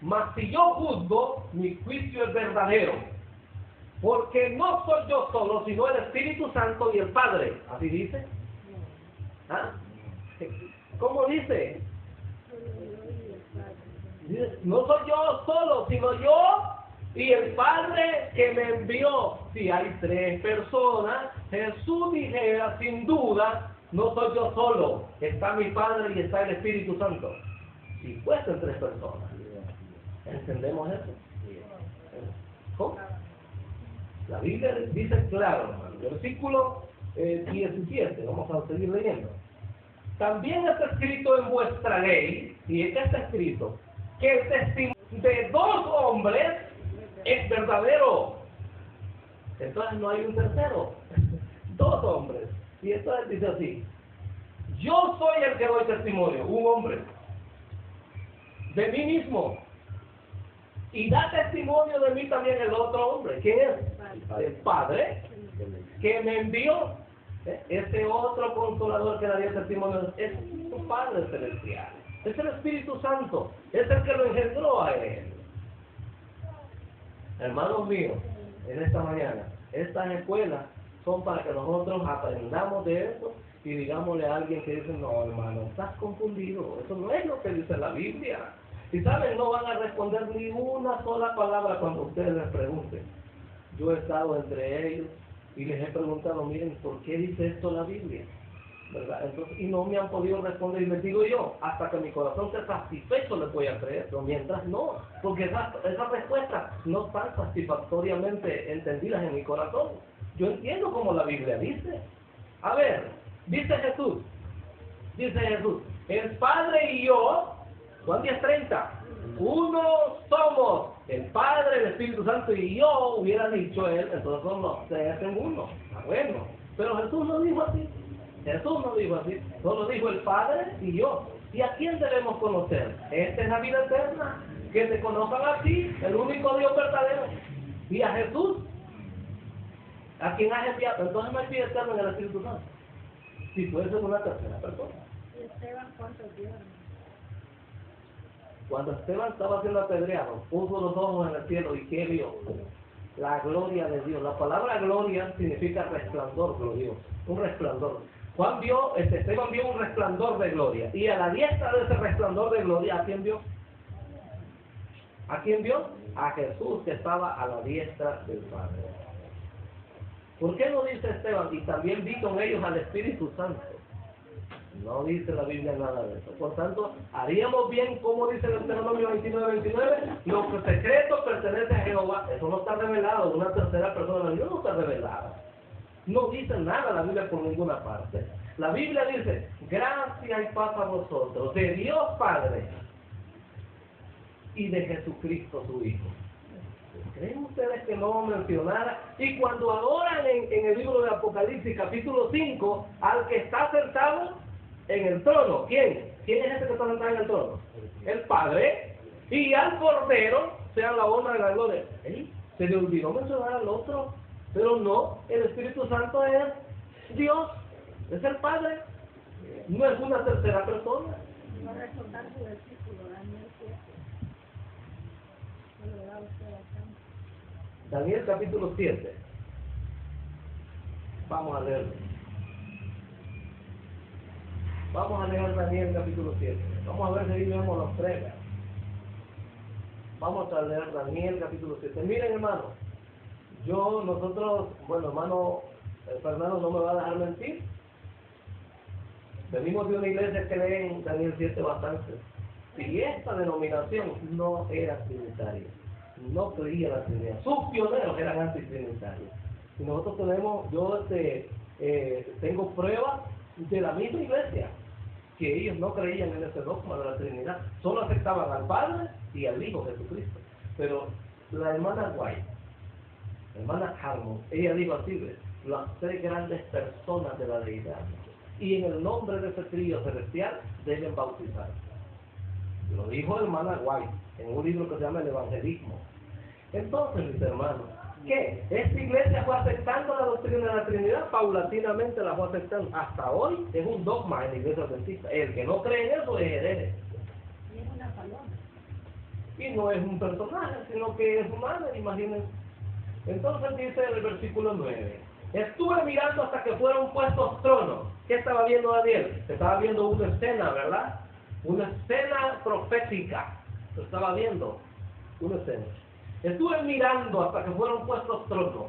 Mas si yo juzgo, mi juicio es verdadero. Porque no soy yo solo, sino el Espíritu Santo y el Padre. ¿Así dice? ¿Ah? ¿Cómo dice? No soy yo solo, sino yo y el Padre que me envió. Si hay tres personas, Jesús dijera sin duda, no soy yo solo, está mi Padre y está el Espíritu Santo. Si fuesen tres personas. ¿Entendemos eso? ¿Cómo? La Biblia dice claro, hermano. Versículo 17, vamos a seguir leyendo. También está escrito en vuestra ley, y ¿qué está escrito? que el testimonio de dos hombres es verdadero. Entonces no hay un tercero, dos hombres. Y entonces dice así: yo soy el que doy testimonio, un hombre, de mí mismo. Y da testimonio de mí también el otro hombre. ¿Quién es? El Padre que me envió. Este otro consolador que daría testimonio es su Padre celestial. Es el Espíritu Santo. Es el que lo engendró a él. Hermanos míos, en esta mañana, estas escuelas son para que nosotros aprendamos de eso y digámosle a alguien que dice: no, hermano, estás confundido. Eso no es lo que dice la Biblia. Y saben, no van a responder ni una sola palabra cuando ustedes les pregunten. Yo he estado entre ellos y les he preguntado: miren, ¿por qué dice esto la Biblia? ¿Verdad? Entonces, y no me han podido responder, y les digo yo, hasta que mi corazón esté satisfecho les voy a creer, pero mientras no, porque esas respuestas no están satisfactoriamente entendidas en mi corazón. Yo entiendo como la Biblia dice. A ver, dice Jesús, el Padre y yo, Juan 10:30, uno somos, el Padre, el Espíritu Santo y yo, hubiera dicho él, entonces son los tres en uno. Bueno, pero Jesús no dijo así. Solo dijo el Padre y yo. ¿Y a quién debemos conocer? Esta es la vida eterna, que te conozcan a ti, el único Dios verdadero, y a Jesús, a quien has enviado. Entonces no hay vida eterna en el Espíritu Santo, si puede ser una tercera persona. ¿Y Esteban cuántos días? Cuando Esteban estaba siendo apedreado, puso los ojos en el cielo y ¿qué vio? La gloria de Dios. La palabra gloria significa resplandor glorioso, un resplandor. Esteban vio un resplandor de gloria, y a la diestra de ese resplandor de gloria, ¿a quién vio? ¿A quién vio? A Jesús, que estaba a la diestra del Padre. ¿Por qué no dice Esteban? Y también vi con ellos al Espíritu Santo. No dice la Biblia nada de eso. Por tanto, haríamos bien, como dice el Deuteronomio 29:29, lo que secreto pertenece a Jehová. Eso no está revelado. Una tercera persona, la Biblia no está revelada. No dice nada la Biblia por ninguna parte. La Biblia dice: gracia y paz a vosotros, de Dios Padre y de Jesucristo su Hijo. ¿Creen ustedes que no mencionara? Y cuando adoran en el libro de Apocalipsis, capítulo 5, al que está sentado en el trono, ¿quién? ¿Quién es ese que está sentado en el trono? El Padre. Y al Cordero, sea la honra y la gloria. Se le olvidó mencionar al otro. Pero no, el Espíritu Santo es Dios, es el Padre, no es una tercera persona. No recordar su versículo, Daniel 7. ¿No lo da usted acá? Daniel capítulo 7. Vamos a leerlo. Vamos a leer Daniel capítulo 7. Vamos a ver si ahí vemos los tres. Vamos a leer Daniel capítulo 7. Miren, hermano. Bueno, hermano Fernando no me va a dejar mentir. Venimos de una iglesia que lee en Daniel 7 bastante. Y esta denominación no era trinitaria, no creía en la Trinidad. Sus pioneros eran antitrinitarios. Y nosotros tengo pruebas de la misma iglesia que ellos no creían en ese dogma de la Trinidad. Solo aceptaban al Padre y al Hijo Jesucristo. Pero la hermana White, hermana Harmon, ella dijo así: las tres grandes personas de la deidad, y en el nombre de ese trío celestial deben bautizarse. Lo dijo la hermana White en un libro que se llama El Evangelismo. Entonces, mis hermanos, ¿qué? Esta iglesia fue aceptando la doctrina de la Trinidad, paulatinamente la fue aceptando. Hasta hoy es un dogma en la iglesia adventista. El que no cree en eso es hereje. Y es una paloma. Y no es un personaje, sino que es humano, imagínense. Entonces dice el versículo 9: estuve mirando hasta que fueron puestos tronos. ¿Qué estaba viendo Daniel? Estaba viendo una escena, ¿verdad? Una escena profética. Lo estaba viendo, una escena. Estuve mirando hasta que fueron puestos tronos.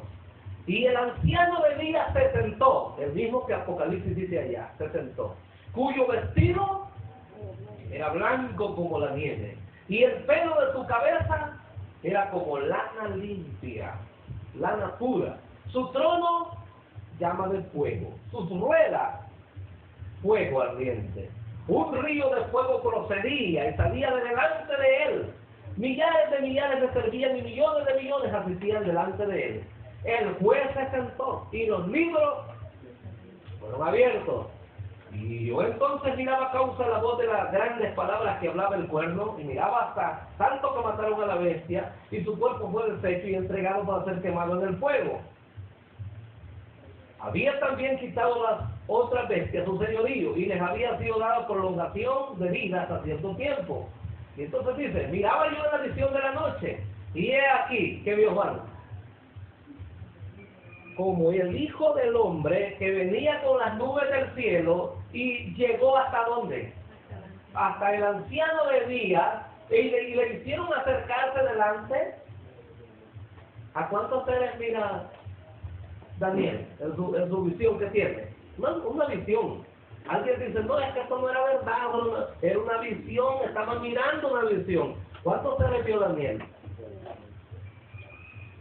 Y el anciano de días se sentó, el mismo que Apocalipsis dice allá, se sentó, cuyo vestido era blanco como la nieve, y el pelo de su cabeza era como lana limpia, lana pura. Su trono llama de fuego, sus ruedas fuego ardiente, Un río de fuego procedía y salía de delante de él. Millares le servían y millones de millones asistían delante de él. El juez se sentó y los libros fueron abiertos. Y yo entonces miraba a causa de la voz de las grandes palabras que hablaba el cuerno, y miraba hasta tanto que mataron a la bestia, y su cuerpo fue deshecho y entregado para ser quemado en el fuego. Había también quitado las otras bestias su señorío, y les había sido dada prolongación de vida hasta cierto tiempo. Y entonces dice, miraba yo en la visión de la noche, y he aquí, que vio Juan, como el Hijo del Hombre que venía con las nubes del cielo y llegó hasta ¿dónde? Hasta el anciano de días, y le hicieron acercarse delante. ¿A cuántos seres mira Daniel en su visión que tiene? Una visión. Alguien dice, no, es que esto no era verdad, era una visión, estaba mirando una visión. ¿Cuántos seres vio Daniel?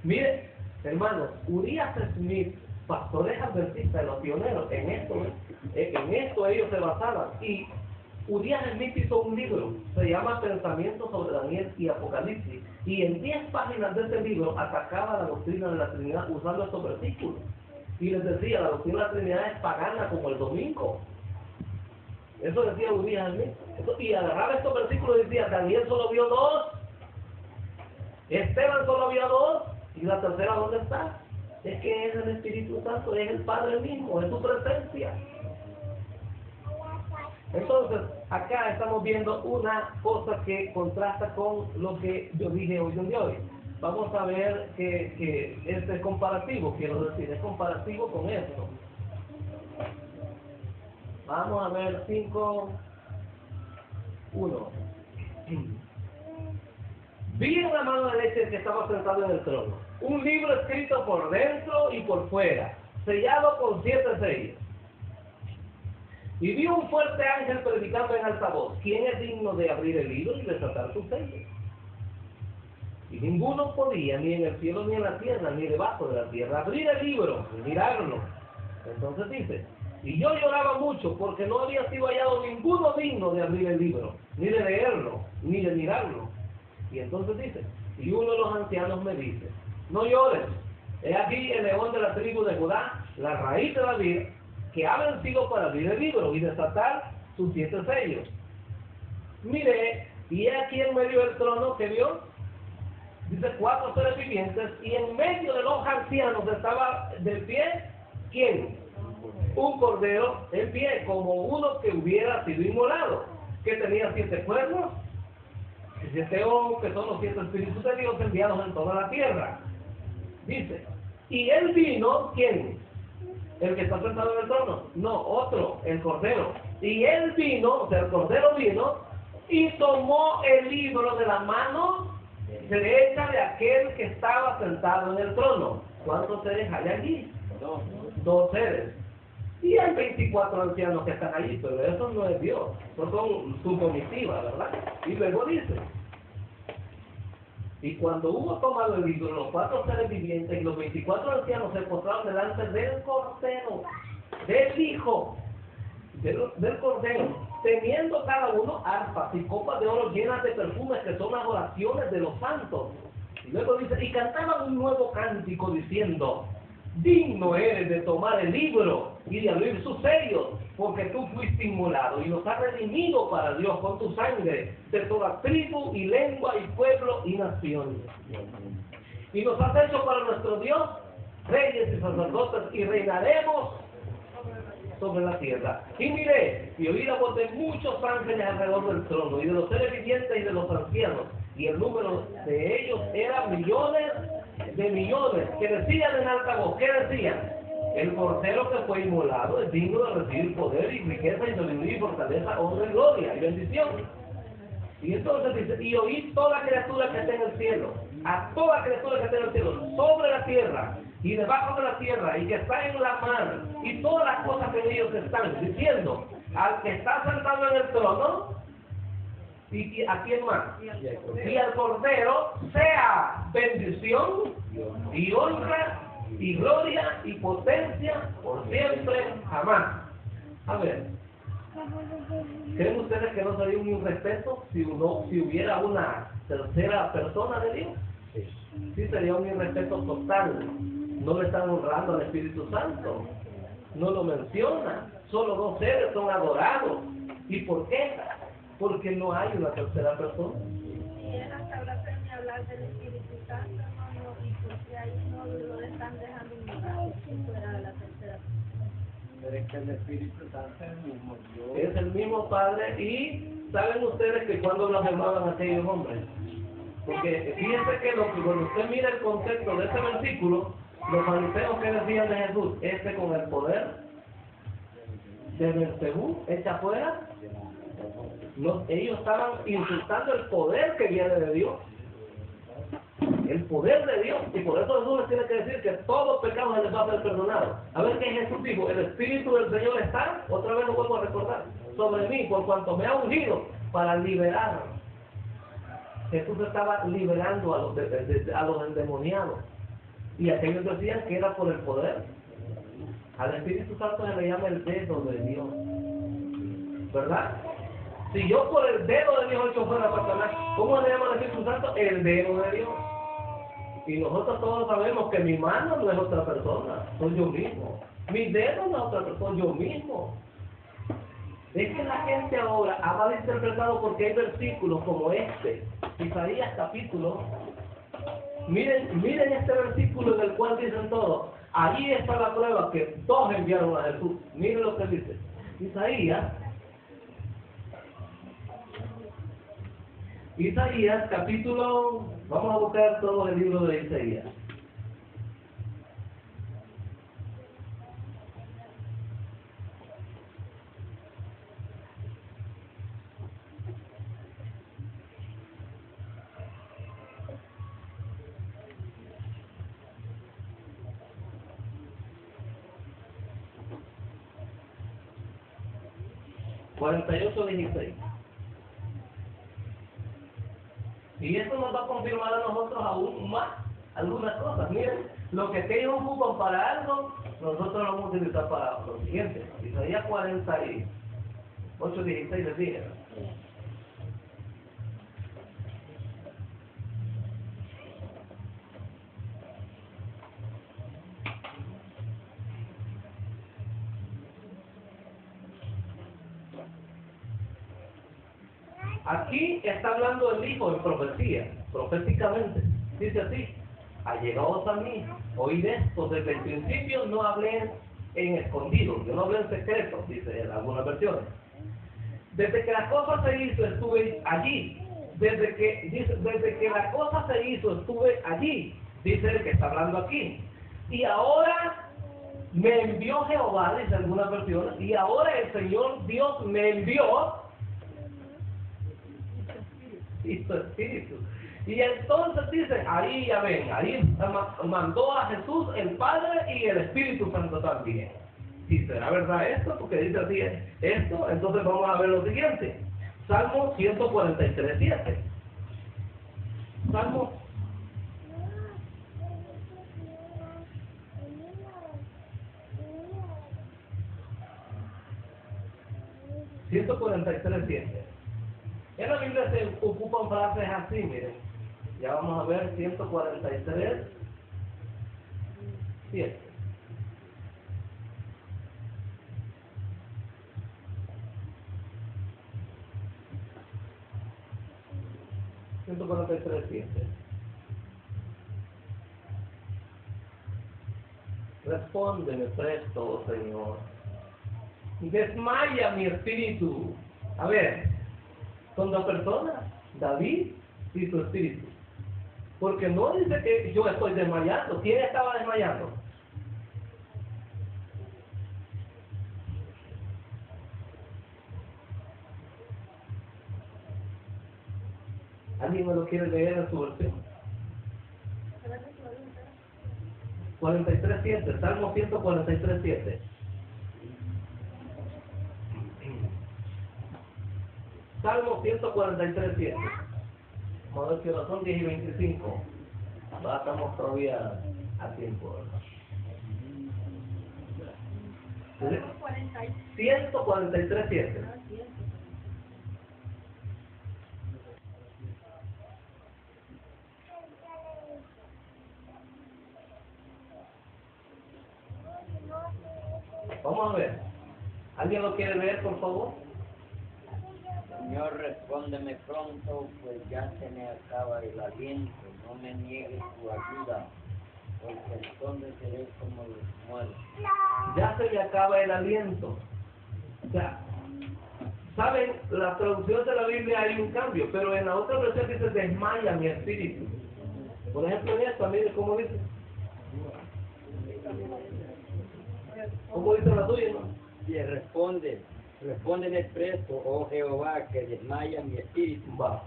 Mire, hermanos, Urias Smith, pastores adventistas de los pioneros, en esto ellos se basaban. Y Urias Smith hizo un libro, se llama Pensamientos sobre Daniel y Apocalipsis, y en 10 páginas de ese libro atacaba la doctrina de la Trinidad usando estos versículos. Y les decía, la doctrina de la Trinidad es pagana como el domingo. Eso decía Urias Smith. Y agarraba estos versículos y decía, Daniel solo vio 2, Esteban solo vio 2, y la tercera, ¿dónde está? Es que es el Espíritu Santo, es el Padre mismo, es su presencia. Entonces, acá estamos viendo una cosa que contrasta con lo que yo dije hoy en día. Vamos a ver que este es comparativo, quiero decir, es comparativo con esto. Vamos a ver 5:1. Vi en la mano derecha que estaba sentado en el trono un libro escrito por dentro y por fuera, sellado con 7 sellos. Y vi un fuerte ángel predicando en alta voz, ¿quién es digno de abrir el libro y desatar sus sellos? Y ninguno podía, ni en el cielo, ni en la tierra, ni debajo de la tierra, abrir el libro y mirarlo. Entonces dice, y yo lloraba mucho porque no había sido hallado ninguno digno de abrir el libro, ni de leerlo, ni de mirarlo. Y entonces dice, y uno de los ancianos me dice, no llores, he aquí el león de la tribu de Judá, la raíz de David, que ha vencido para abrir el libro y desatar sus 7 sellos. Miré, y he aquí en medio del trono que vio, dice 4 seres vivientes, y en medio de los ancianos estaba de pie, ¿quién? Un cordero en pie, como uno que hubiera sido inmolado, que tenía 7 cuernos, y 7 ojos, que son los 7 espíritus de Dios enviados en toda la tierra. Dice, y él vino, ¿quién? ¿El que está sentado en el trono? No, otro, el cordero. Y él vino, o sea, el cordero vino, y tomó el libro de la mano derecha de aquel que estaba sentado en el trono. ¿Cuántos seres hay allí? 2 seres. Y hay 24 ancianos que están allí, pero eso no es Dios, eso son su comitiva, ¿verdad? Y luego dice, y cuando hubo tomado el libro, los 4 seres vivientes y los 24 ancianos se postraron delante del Cordero, del Hijo, del Cordero, teniendo cada uno arpas y copas de oro llenas de perfumes, que son las oraciones de los santos. Y luego dice, y cantaban un nuevo cántico diciendo, digno eres de tomar el libro y de abrir sus sellos, porque tú fuiste inmolado y nos has redimido para Dios con tu sangre de toda tribu y lengua y pueblo y nación. Y nos has hecho para nuestro Dios reyes y sacerdotes, y reinaremos sobre la tierra. Y miré y oí la voz de muchos ángeles alrededor del trono, y de los seres vivientes y de los ancianos, y el número de ellos era millones de millones, que decían en alta voz, ¿qué decían? El cordero que fue inmolado es digno de recibir poder y riqueza y sabiduría y fortaleza, honra y gloria y bendición. Y entonces dice, y oí toda criatura que esté en el cielo, a toda criatura que esté en el cielo, sobre la tierra y debajo de la tierra, y que está en la mar, y todas las cosas que en ellos están, diciendo, al que está sentado en el trono, ¿y a quién más? Y al Cordero sea bendición y honra y gloria y potencia por siempre jamás. A ver, ¿Creen ustedes que no sería un irrespeto si hubiera una tercera persona de Dios? Sí, sería un irrespeto total. No le están honrando al Espíritu Santo. No lo menciona. Solo dos seres son adorados. ¿Y por qué? Porque no hay una tercera persona. Y es hasta blasfemia hablar del Espíritu Santo, hermano, y porque ahí no lo están dejando ignorar fuera de la tercera persona. Pero es que el Espíritu Santo es el mismo Dios. Es el mismo Padre. Y ¿saben ustedes que cuando blasfemaban aquellos hombres? Porque fíjense que cuando usted mira el contexto de ese versículo, los fariseos que decían de Jesús, con el poder de Belcebú echa fuera, ellos estaban insultando el poder que viene de Dios, el poder de Dios, y por eso Jesús les tiene que decir que todos pecados se les va a ser perdonados. A ver qué Jesús dijo: el Espíritu del Señor está, otra vez lo vuelvo a recordar, sobre mí, por cuanto me ha ungido para liberar. Jesús estaba liberando a los endemoniados, y aquellos decían que era por el poder. Al Espíritu Santo se le llama el dedo de Dios, ¿verdad? Si yo por el dedo de Dios echo fuera a Satanás, ¿cómo se llama el Espíritu Santo? El dedo de Dios. Y nosotros todos sabemos que mi mano no es otra persona, soy yo mismo. Mi dedo no es otra persona, soy yo mismo. Es que la gente ahora ha malinterpretado, porque hay versículos como este, Isaías capítulo. Miren este versículo en el cual dicen todo. Ahí está la prueba que dos enviaron a Jesús. Miren lo que dice Isaías capítulo, vamos a buscar todo el libro de Isaías. (48:16). Y eso nos va a confirmar a nosotros aún más algunas cosas. Miren, lo que ellos ocupan para algo, nosotros lo vamos a utilizar para lo siguiente. Isaías 48:16 les dije. Aquí está hablando el Hijo en profecía, proféticamente. Dice así: allegaos a mí, oíd esto, desde el principio no hablé en escondido, yo no hablé en secreto, dice en algunas versiones. Desde que la cosa se hizo, estuve allí. Desde que la cosa se hizo, estuve allí, dice el que está hablando aquí. Y ahora me envió Jehová, dice algunas versiones, y ahora el Señor Dios me envió y su Espíritu. Y entonces dice, ahí ya ven, ahí mandó a Jesús el Padre y el Espíritu Santo también. ¿Y será verdad esto? Porque dice así esto. Entonces vamos a ver lo siguiente. Salmo 143:7. Salmo 143:7. En la Biblia se ocupan frases así, miren. Ya vamos a ver 143:7. Respóndeme presto, oh Señor. Desmaya mi espíritu. A ver, son dos personas, David y su espíritu. Porque no dice que yo estoy desmayando. ¿Quién estaba desmayando? ¿Alguien me lo quiere leer en su versión? 43:7, Salmo 143:7. Salmo 143:7. Vamos a ver que son 10:25. Estamos todavía a tiempo, ¿verdad? 143:7. Vamos a ver. ¿Alguien lo quiere leer, por favor? Señor, respóndeme pronto, pues ya se me acaba el aliento. No me niegues tu ayuda, porque entonces seré como los muertos. Ya se me acaba el aliento. O sea, ¿saben? La traducción de la Biblia hay un cambio, pero en la otra versión dice desmaya mi espíritu. Por ejemplo, en esta, mire cómo dice. ¿Cómo dice la tuya, no? Y respóndeme presto, oh Jehová, que desmaya mi espíritu. Va.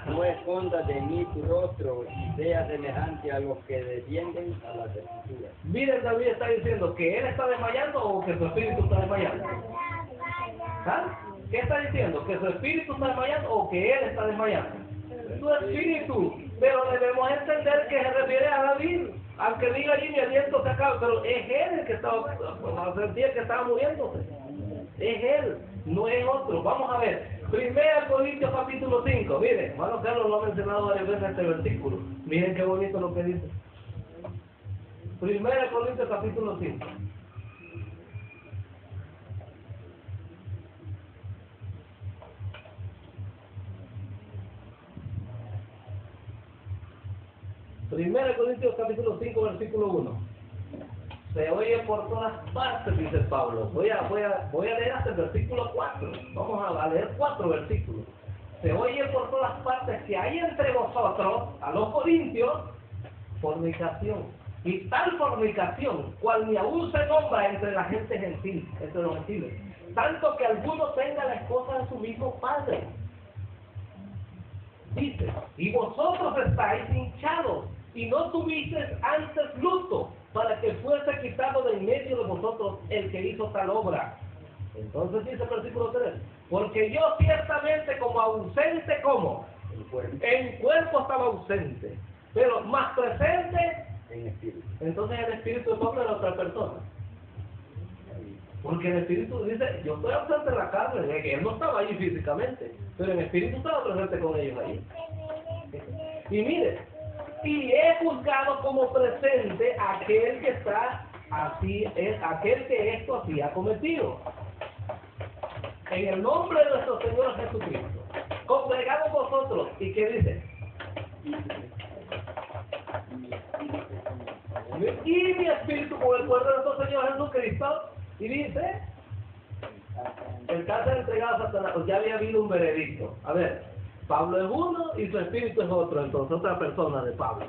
No escondas de mí tu rostro y sea semejante a los que descienden a las escrituras. Miren, David está diciendo que él está desmayando o que su espíritu está desmayando. ¿Ah? ¿Qué está diciendo? ¿Que su espíritu está desmayando o que él está desmayando? Su espíritu. Pero debemos entender que se refiere a David. Aunque diga allí mi aliento se acaba, pero es él el que estaba, sentía que estaba muriéndose. Es él, no es otro. Vamos a ver. 1 Corintios capítulo 5. Miren, hermano Carlos lo ha mencionado varias veces este versículo. Miren qué bonito lo que dice. 1 Corintios capítulo 5. Primera Corintios capítulo 5, versículo 1. Se oye por todas partes, dice Pablo. Voy a leer hasta el versículo 4. Vamos a leer 4 versículos. Se oye por todas partes que hay entre vosotros, a los corintios, fornicación. Y tal fornicación, cual ni aún se nombra entre la gente gentil, entre los gentiles. Tanto que alguno tenga la esposa de su mismo padre. Dice, y vosotros estáis hinchados, y no tuvisteis antes luto, para que fuese quitado de en medio de vosotros el que hizo tal obra. Entonces dice el versículo 3, porque yo ciertamente como ausente, como en cuerpo estaba ausente, pero más presente En espíritu. entonces el espíritu de Pablo era otra persona. Porque el espíritu dice, yo estoy ausente en la carne, de que él no estaba allí físicamente, pero el espíritu estaba presente con ellos allí. Y mire, y he juzgado como presente aquel que está así, es aquel que esto así ha cometido. En el nombre de nuestro Señor Jesucristo, congregados vosotros, ¿y qué dice? Y mi espíritu con el cuerpo de nuestro Señor Jesucristo, y dice, el cárcel entregado a Satanás, pues ya había habido un veredicto. A ver, Pablo es uno y su espíritu es otro, entonces otra persona de Pablo.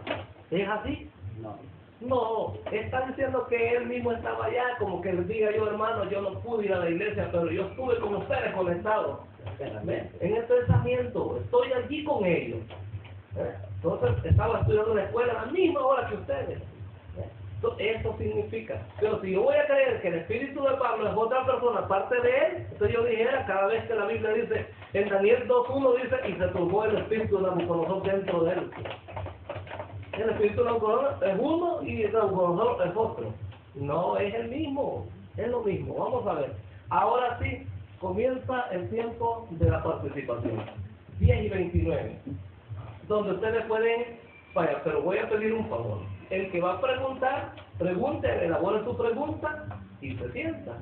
¿Es así? No. No, está diciendo que él mismo estaba allá, como que les diga yo, hermano, yo no pude ir a la iglesia, pero yo estuve con ustedes conectados. En el pensamiento, estoy allí con ellos. Entonces estaba estudiando en la escuela a la misma hora que ustedes. Eso significa, pero si yo voy a creer que el espíritu de Pablo es otra persona aparte de él, entonces yo dijera, cada vez que la Biblia dice, en Daniel 2.1 dice, y se turbó el espíritu de Nabucodonosor dentro de él. El espíritu de Nabucodonosor es uno y Nabucodonosor es otro. No, es el mismo, es lo mismo. Vamos a ver. Ahora sí, comienza el tiempo de la participación. 10 y 29. Donde ustedes pueden, vaya, pero voy a pedir un favor. El que va a preguntar, pregunte, elabore su pregunta y se sienta.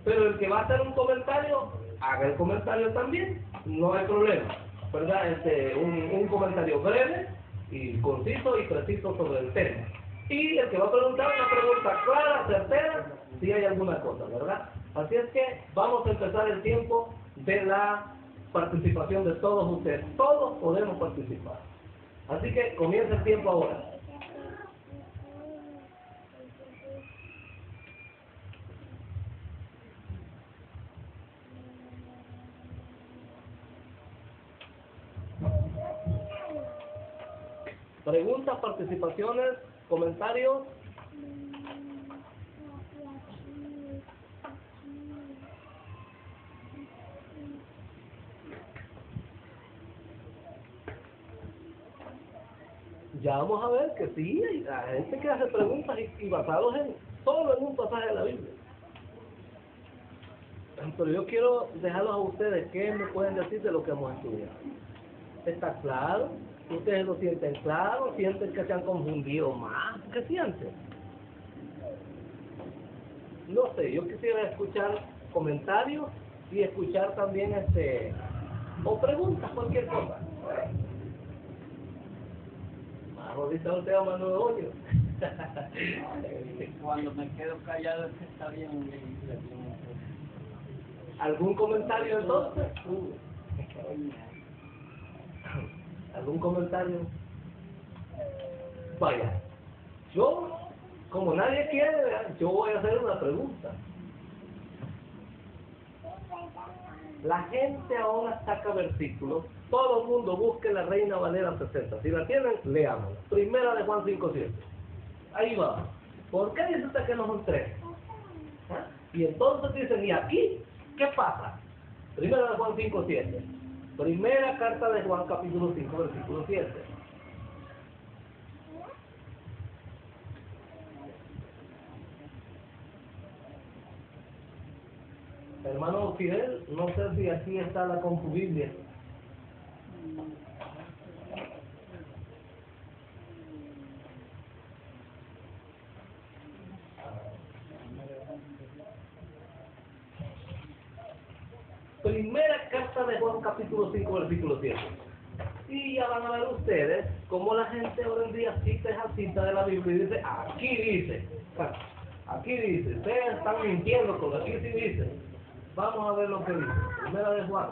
Pero el que va a hacer un comentario, haga el comentario también, no hay problema, ¿verdad? Un comentario breve y conciso y preciso sobre el tema. Y el que va a preguntar una pregunta clara, certera, si hay alguna cosa, ¿verdad? Así es que vamos a empezar el tiempo de la participación de todos ustedes. Todos podemos participar. Así que comienza el tiempo ahora. Preguntas, participaciones, comentarios. Ya vamos a ver que sí, hay gente que hace preguntas y basados solo en un pasaje de la Biblia. Pero yo quiero dejarlos a ustedes, ¿qué me pueden decir de lo que hemos estudiado? ¿Está claro? ¿Ustedes lo sienten claro? ¿Sienten que se han confundido más? ¿Qué sienten? No sé, yo quisiera escuchar comentarios y escuchar también o preguntas, cualquier cosa. Ahorita usted va Manuel Hoyo. Cuando me quedo callado es que está bien. ¿Algún comentario entonces? ¿Algún comentario? Vaya, yo, como nadie quiere, yo voy a hacer una pregunta. La gente ahora saca versículos, todo el mundo busque la Reina Valera 60. Si la tienen, leámosla. Primera de Juan 5:7. Ahí va. ¿Por qué dice usted que no son tres? ¿Ah? Y entonces dicen, ¿y aquí qué pasa? Primera de Juan 5:7. Primera carta de Juan, capítulo 5, versículo 7. Hermano Fidel, no sé si aquí está la Confubiblia. Primera carta de Juan, capítulo 5, versículo 7. Y ya van a ver ustedes cómo la gente hoy en día cita esa cita de la Biblia y dice, aquí dice. Aquí dice, ustedes están mintiendo, porque aquí sí dice. Vamos a ver lo que dice. Primera de Juan.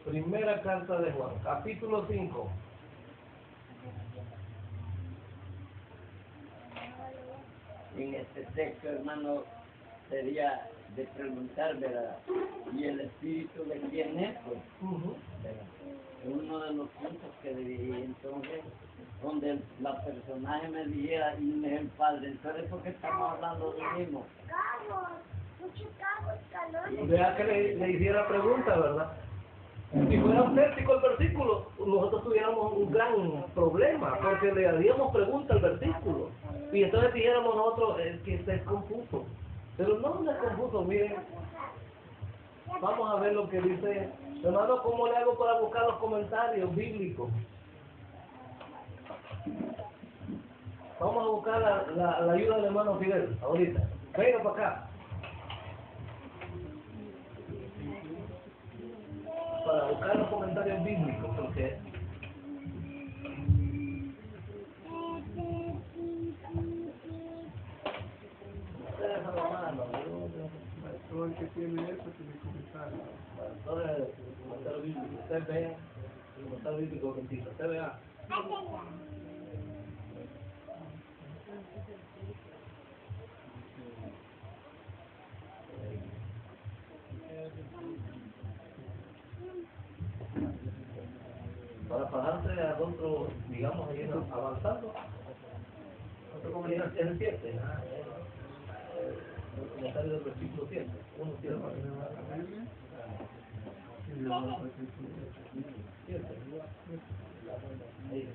Primera carta de Juan, capítulo 5. En este texto, hermano, sería de preguntar, ¿verdad? ¿Y el espíritu de quién es? Pues, ¿verdad? Uno de los puntos que debía entonces, donde la personaje me dijera, y no es el Padre, entonces, ¿por qué estamos hablando de lo mismo? Vea que le hiciera pregunta, ¿verdad? Si fuera auténtico el versículo, nosotros tuviéramos un gran problema, porque le haríamos pregunta al versículo. Y entonces dijéramos nosotros que es confuso. Pero no es confuso, miren. Vamos a ver lo que dice. Hermano, ¿cómo le hago para buscar los comentarios bíblicos? Vamos a buscar la ayuda del hermano Fidel, ahorita. Venga para acá. Para buscar los comentarios bíblicos, porque Todo el que tiene eso tiene que comentar. entonces el comentario bíblico, usted vea el comentario bíblico que dice, usted vea. Para pasarse a otro, digamos, ahí avanzando. Es el 7. El comentario del versículo 7. Uno tiene más. 7. Ahí.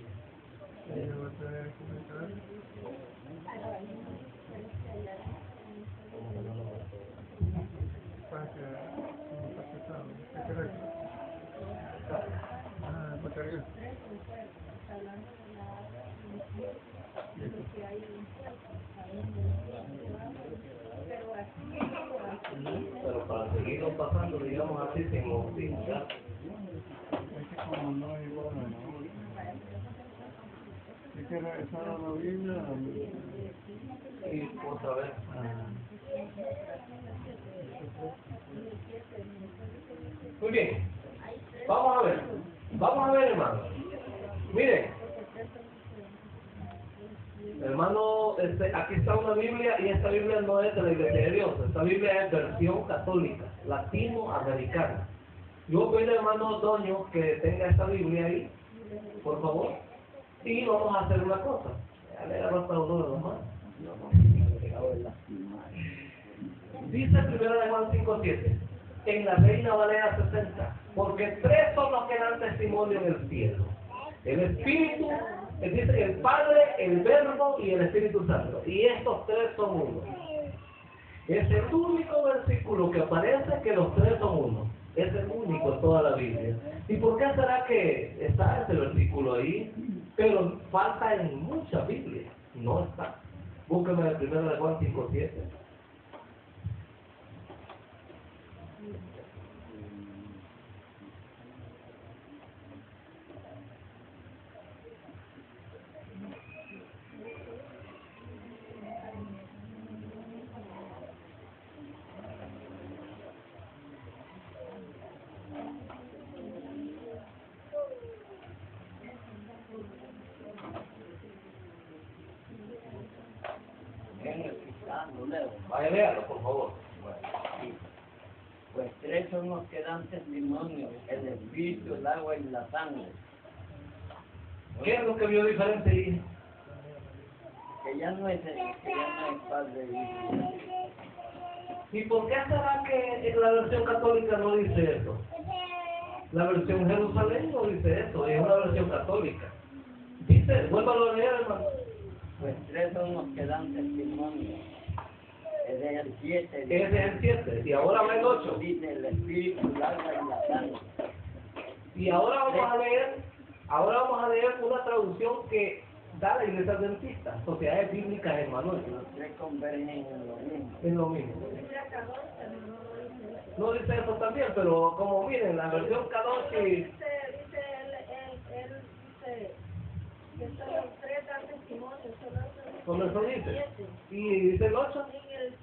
Pero para seguirlo pasando, digamos así, sin ya. Es que como no es igual, ¿no? Es que esa era la Biblia. Y otra vez. Muy bien. Vamos a ver, hermano. Miren. Hermano, aquí está una Biblia y esta Biblia no es de la Iglesia de Dios. Esta Biblia es versión católica, latinoamericana. Yo pido al hermano Doño que tenga esta Biblia ahí, por favor. Y vamos a hacer una cosa. Ya le agarro hasta los dos, hermano. Dice 1 de Juan 5:7, en la Reina Valera 60, porque tres son los que dan testimonio en el cielo: el Espíritu, dice el Padre, el Verbo y el Espíritu Santo. Y estos tres son uno. Es el único versículo que aparece que los tres son uno. Es el único en toda la Biblia. ¿Y por qué será que está ese versículo ahí? Pero falta en muchas Biblias. No está. Búsqueme el 1 de Juan 5:7. Vaya, léalo, por favor. Sí. Pues tres son los que dan testimonio: el Espíritu, el agua y la sangre. ¿Qué es lo que vio diferente ahí? Que ya no es Padre y Hijo. ¿Y por qué será que en la versión católica no dice eso? La versión Jerusalén no dice eso, es una versión católica. Dice, vuélvalo a leer, hermano. Pues tres son los que dan testimonio. Es el 7. Ese es el 7, y ahora va el 8. Dice el Espíritu, el agua y la sangre. Y ahora vamos a leer una traducción que da la Iglesia Adventista, Sociedades Bíblicas Emmanuel. Los tres convergen en lo mismo. Es lo mismo. No dice eso también, pero como miren, la versión Kadosh Dice que son los tres dan testimonio, como eso dice. Y dice el 8,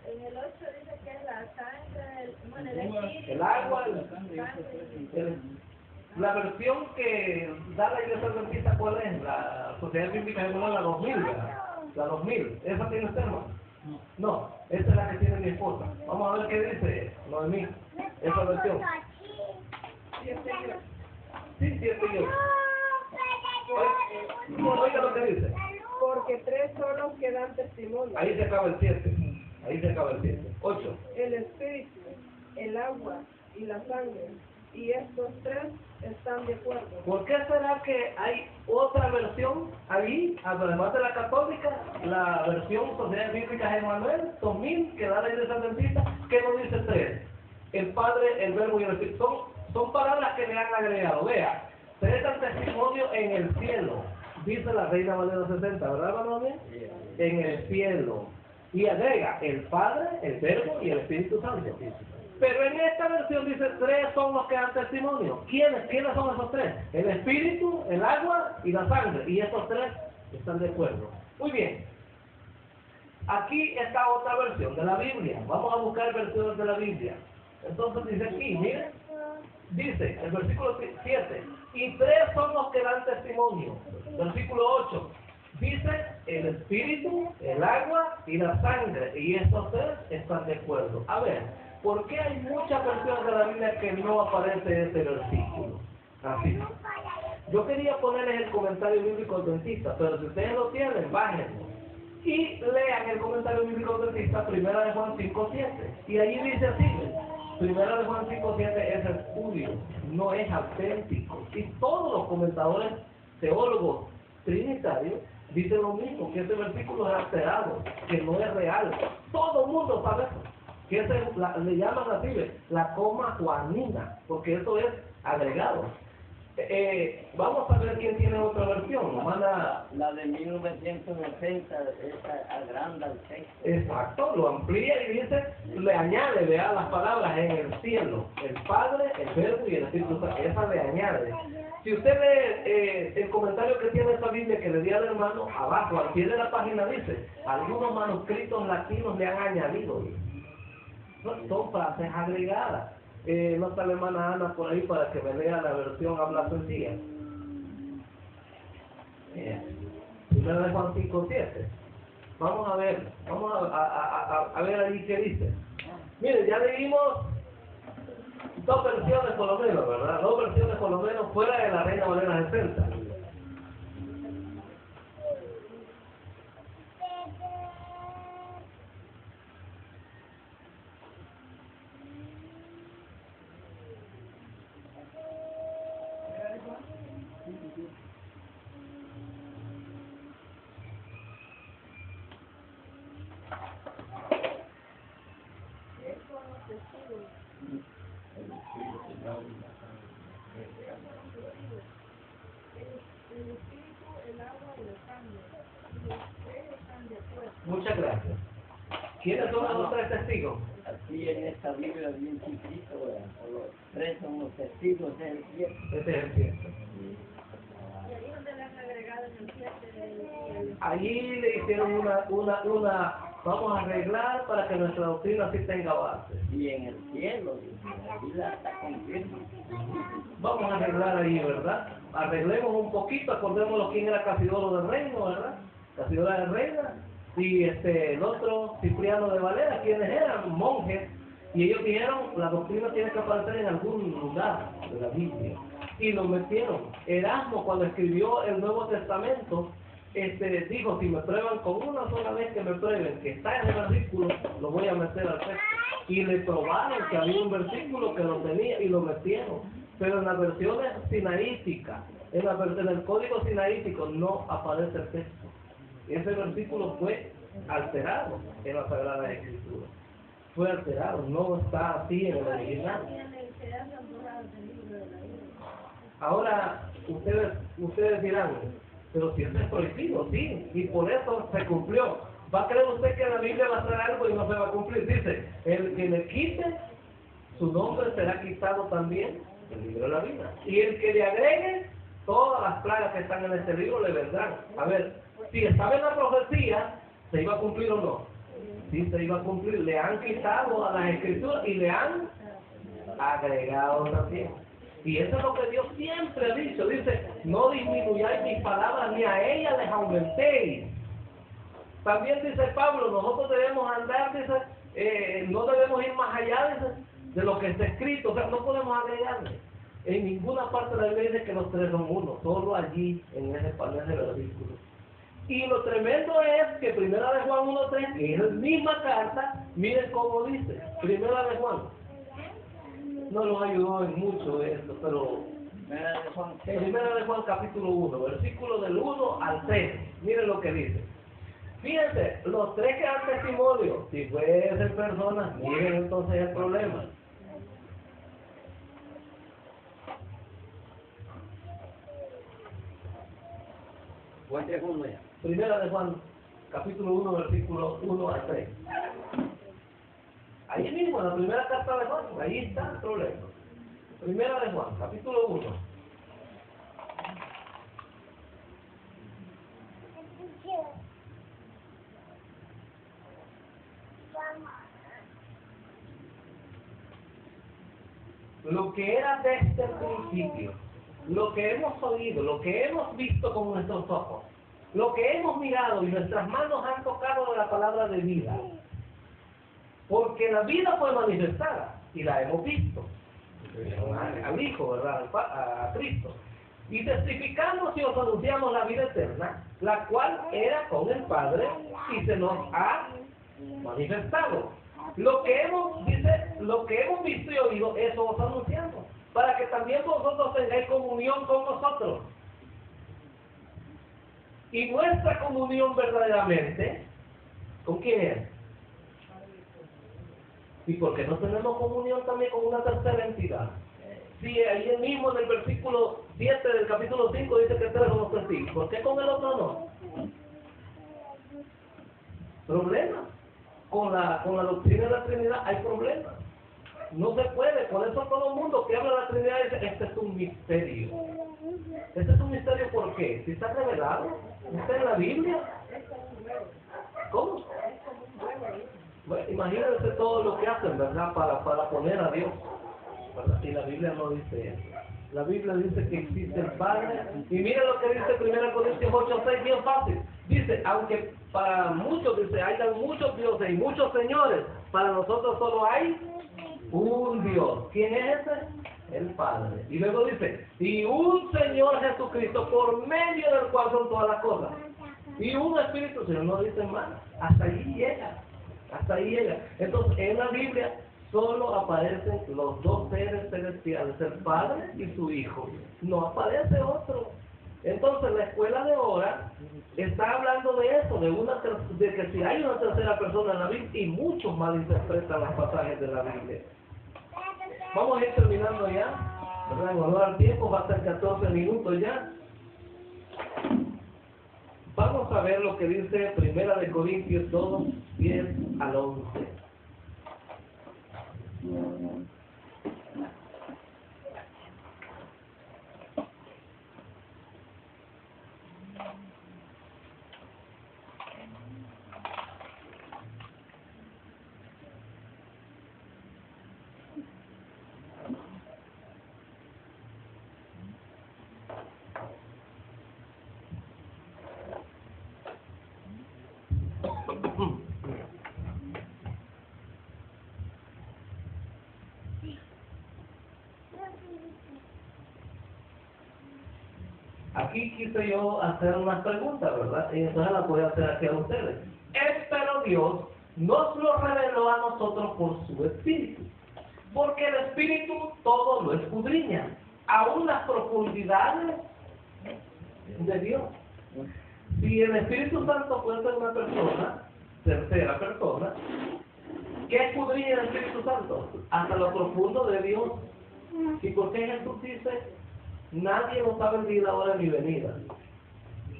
en el 8 dice que es la sangre, bueno, el espíritu, el agua, sangre. la versión que da la Iglesia Adventista, ¿cuál es? La Sociedad Bíblica Emmanuel, la 2000, ¿verdad? La 2000. ¿Esa tiene usted, hermano? No, esa es la que tiene mi esposa. Vamos a ver qué dice Noemí, esa versión. Sí, 7 y 8. Oiga lo que dice. Porque tres son los que dan testimonio: Ahí se acaba el 7. Ahí se acaba el 7. 8. el espíritu, el agua y la sangre. Y estos tres están de acuerdo. ¿Por qué será que hay otra versión ahí, además de la católica, la versión Sociedad Bíblica Emmanuel 2000, que da la Iglesia Adventista, que no dice tres? El Padre, el Verbo y el Espíritu. Son palabras que le han agregado. Vea, tres dan testimonio en el cielo, dice la Reina Valera 60, ¿verdad, hermano? En el cielo. Y agrega el Padre, el Verbo y el Espíritu Santo. Pero en esta versión dice tres son los que dan testimonio. ¿Quiénes son esos tres? El Espíritu, el agua y la sangre. Y esos tres están de acuerdo. Muy bien. Aquí está otra versión de la Biblia. Vamos a buscar versiones de la Biblia. Entonces dice aquí, miren. Dice, el versículo 7, y tres son los que dan testimonio. Versículo 8, dice el Espíritu, el agua y la sangre. Y estos tres están de acuerdo. A ver, ¿por qué hay muchas versiones de la Biblia que no aparece ese versículo? Así. Yo quería ponerles el comentario bíblico adventista, pero si ustedes lo tienen, bájenlo. Y lean el comentario bíblico adventista, 1 de Juan 5:7. Y allí dice así, 1 de Juan 5:7 es espurio, no es auténtico. Y todos los comentadores teólogos trinitarios dicen lo mismo, que ese versículo es alterado, que no es real. Todo el mundo sabe eso. Que le llaman así, la coma juanina, porque eso es agregado. Vamos a ver quién tiene otra versión. Nos manda... La de 1960, esa agranda el texto. Exacto, lo amplía y dice, le añade, vea las palabras en el cielo, el Padre, el Verbo y el Espíritu Santo. Esa le añade. Si usted lee el comentario que tiene esta Biblia que le di al hermano, abajo, al pie de la página dice, algunos manuscritos latinos le han añadido. Son frases agregadas. No está la hermana Ana por ahí para que me lea la versión habla sencilla. 1 de Juan 5:7. Vamos a ver, a ver ahí qué dice. Miren, ya leímos dos versiones por lo menos, ¿verdad? Dos versiones por lo menos fuera de la Reina Valera 60. El espíritu, el agua y la carne. Y los tres están de acuerdo. Muchas gracias. ¿Quiénes son los tres testigos? Aquí en esta Biblia bien chiquito, los tres son los testigos del cielo. Ese es el cierto. Y ahí donde le han agregado en el 7 Allí le hicieron vamos a arreglar para que nuestra doctrina sí tenga base. Y en el cielo, la Biblia está confirma. Vamos a arreglar ahí, ¿verdad? Arreglemos un poquito, acordémonos quién era Casidoro del Reino, ¿verdad? Casidoro del Reino y el otro Cipriano de Valera, quienes eran monjes, y ellos dijeron, la doctrina tiene que aparecer en algún lugar de la Biblia. Y lo metieron. Erasmo, cuando escribió el Nuevo Testamento, dijo, si me prueban con una sola vez que me prueben que está en el versículo, lo voy a meter al texto. Y le probaron que había un versículo que lo tenía y lo metieron. Pero en las versiones sinaíticas, en el código sinaítico no aparece el texto. Ese versículo fue alterado en la Sagrada Escritura. Fue alterado, no está así en el original. Ahora, ustedes dirán, pero si eso es prohibido, sí, y por eso se cumplió. ¿Va a creer usted que la Biblia va a hacer algo y no se va a cumplir? Dice, el que le quite, su nombre será quitado también del libro de la vida. Y el que le agregue, todas las plagas que están en este libro le vendrán. A ver, si estaba en la profecía, ¿se iba a cumplir o no? Sí, se iba a cumplir. Le han quitado a las escrituras y le han agregado también. Y eso es lo que Dios siempre ha dicho. Dice, no disminuyáis mis palabras, ni a ellas les aumentéis. También dice Pablo, nosotros debemos andar, dice, no debemos ir más allá de lo que está escrito. O sea, no podemos agregarle. En ninguna parte de la Biblia dice que los tres son uno, solo allí, en ese versículo. Y lo tremendo es que Primera de Juan 1.3, que es la misma carta, miren cómo dice, Primera de Juan. No nos ayudó en mucho esto, pero Primera de Juan capítulo 1, versículo del 1 al 3, miren lo que dice. Fíjense, los tres que dan testimonio, si fuesen personas, miren entonces el problema. Primera de Juan, capítulo 1, versículo 1 al 3. Ahí mismo, en la primera carta de Juan, ahí está el problema. Primera de Juan, capítulo 1. Lo que era desde el principio, lo que hemos oído, lo que hemos visto con nuestros ojos, lo que hemos mirado y nuestras manos han tocado de la palabra de vida. Porque la vida fue manifestada y la hemos visto. Al Hijo, ¿verdad? A Cristo. Y testificamos y os anunciamos la vida eterna, la cual era con el Padre y se nos ha manifestado. Lo que hemos visto y oído, eso os anunciamos, para que también vosotros tengáis comunión con nosotros. Y nuestra comunión verdaderamente, ¿con quién es? ¿Y por qué no tenemos comunión también con una tercera entidad? Si ahí mismo en el versículo 7 del capítulo 5 dice que tres son los testigos, ¿por qué con el otro no? ¿Problema? Con la doctrina de la Trinidad hay problemas. No se puede, por eso todo el mundo que habla de la Trinidad dice, este es un misterio. Este es un misterio, ¿por qué? Si está revelado, está en la Biblia. ¿Cómo? Bueno, imagínense todo lo que hacen, ¿verdad? Para poner a Dios, ¿verdad? Y la Biblia no dice eso. La Biblia dice que existe el Padre. Y miren lo que dice 1 Corintios 8:6, bien fácil. Dice, aunque para muchos, dice, hay muchos dioses y muchos señores, para nosotros solo hay un Dios. ¿Quién es ese? El Padre. Y luego dice, y un Señor Jesucristo, por medio del cual son todas las cosas. Y un Espíritu, si no dicen más, hasta ahí llega. Hasta ahí llega. Entonces, en la Biblia solo aparecen los dos seres celestiales, el Padre y su Hijo. No aparece otro. Entonces, la escuela de ahora está hablando de eso, de que si hay una tercera persona en la Biblia, y muchos malinterpretan los pasajes de la Biblia. Vamos a ir terminando ya, ¿verdad? En honor al tiempo, faltan 14 minutos ya. Vamos a ver lo que dice 1 Corintios 2, 10 al 11. Aquí quise yo hacer unas preguntas, ¿verdad? Y entonces las voy a hacer aquí a ustedes. Pero Dios nos lo reveló a nosotros por su Espíritu. Porque el Espíritu todo lo escudriña, aún las profundidades de Dios. Si el Espíritu Santo puede ser una persona, tercera persona, ¿qué escudriña el Espíritu Santo? Hasta lo profundo de Dios. ¿Y por qué Jesús dice: nadie lo sabe el día, la hora ni venida,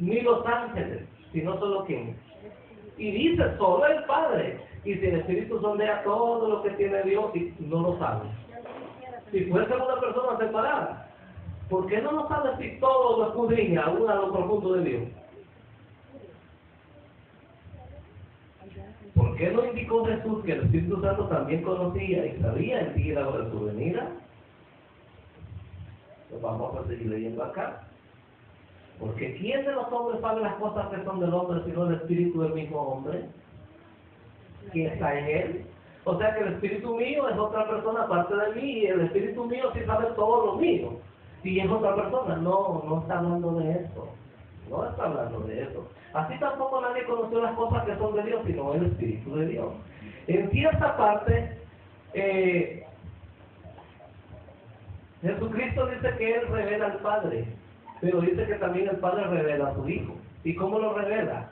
ni los ángeles, sino solo quién? Y dice, solo el Padre. Y si el Espíritu sondea todo lo que tiene Dios, y no lo sabe. Si fuese una persona separada, ¿por qué no lo sabe si todo lo escudriña aún a lo profundo de Dios? ¿Por qué no indicó Jesús que el Espíritu Santo también conocía y sabía el día y la hora de su venida? Pues vamos a seguir leyendo acá. Porque ¿quién de los hombres sabe las cosas que son del hombre sino el espíritu del mismo hombre que está en él? O sea que el espíritu mío es otra persona aparte de mí, y el espíritu mío sí sabe todo lo mío. Y es otra persona. No está hablando de eso. No está hablando de eso. Así tampoco nadie conoció las cosas que son de Dios, sino el Espíritu de Dios. En cierta parte, Jesucristo dice que Él revela al Padre, pero dice que también el Padre revela a su Hijo. ¿Y cómo lo revela?